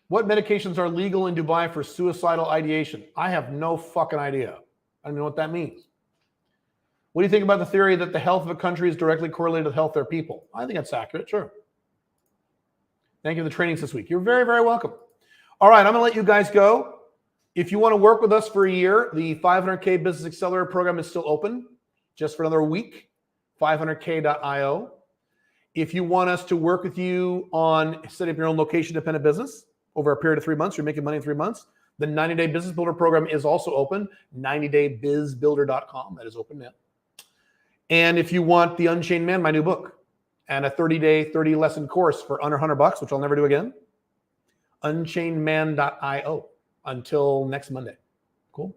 What medications are legal in Dubai for suicidal ideation? I have no fucking idea. I don't even know what that means. What do you think about the theory that the health of a country is directly correlated with the health of their people? I think that's accurate, sure. Thank you for the trainings this week. You're very, very welcome. All right, I'm going to let you guys go. If you want to work with us for a year, the 500K Business Accelerator program is still open just for another week, 500k.io. If you want us to work with you on setting up your own location-dependent business over a period of 3 months, you're making money in 3 months, the 90-day Business Builder program is also open, 90daybizbuilder.com. That is open now. And if you want The Unchained Man, my new book, and a 30-day, 30-lesson course for under $100, which I'll never do again, unchainedman.io. Until next Monday. Cool.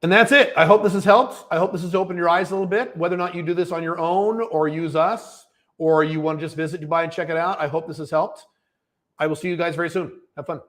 And that's it. I hope this has helped. I hope this has opened your eyes a little bit. Whether or not you do this on your own or use us, or you want to just visit Dubai and check it out, I hope this has helped. I will see you guys very soon. Have fun.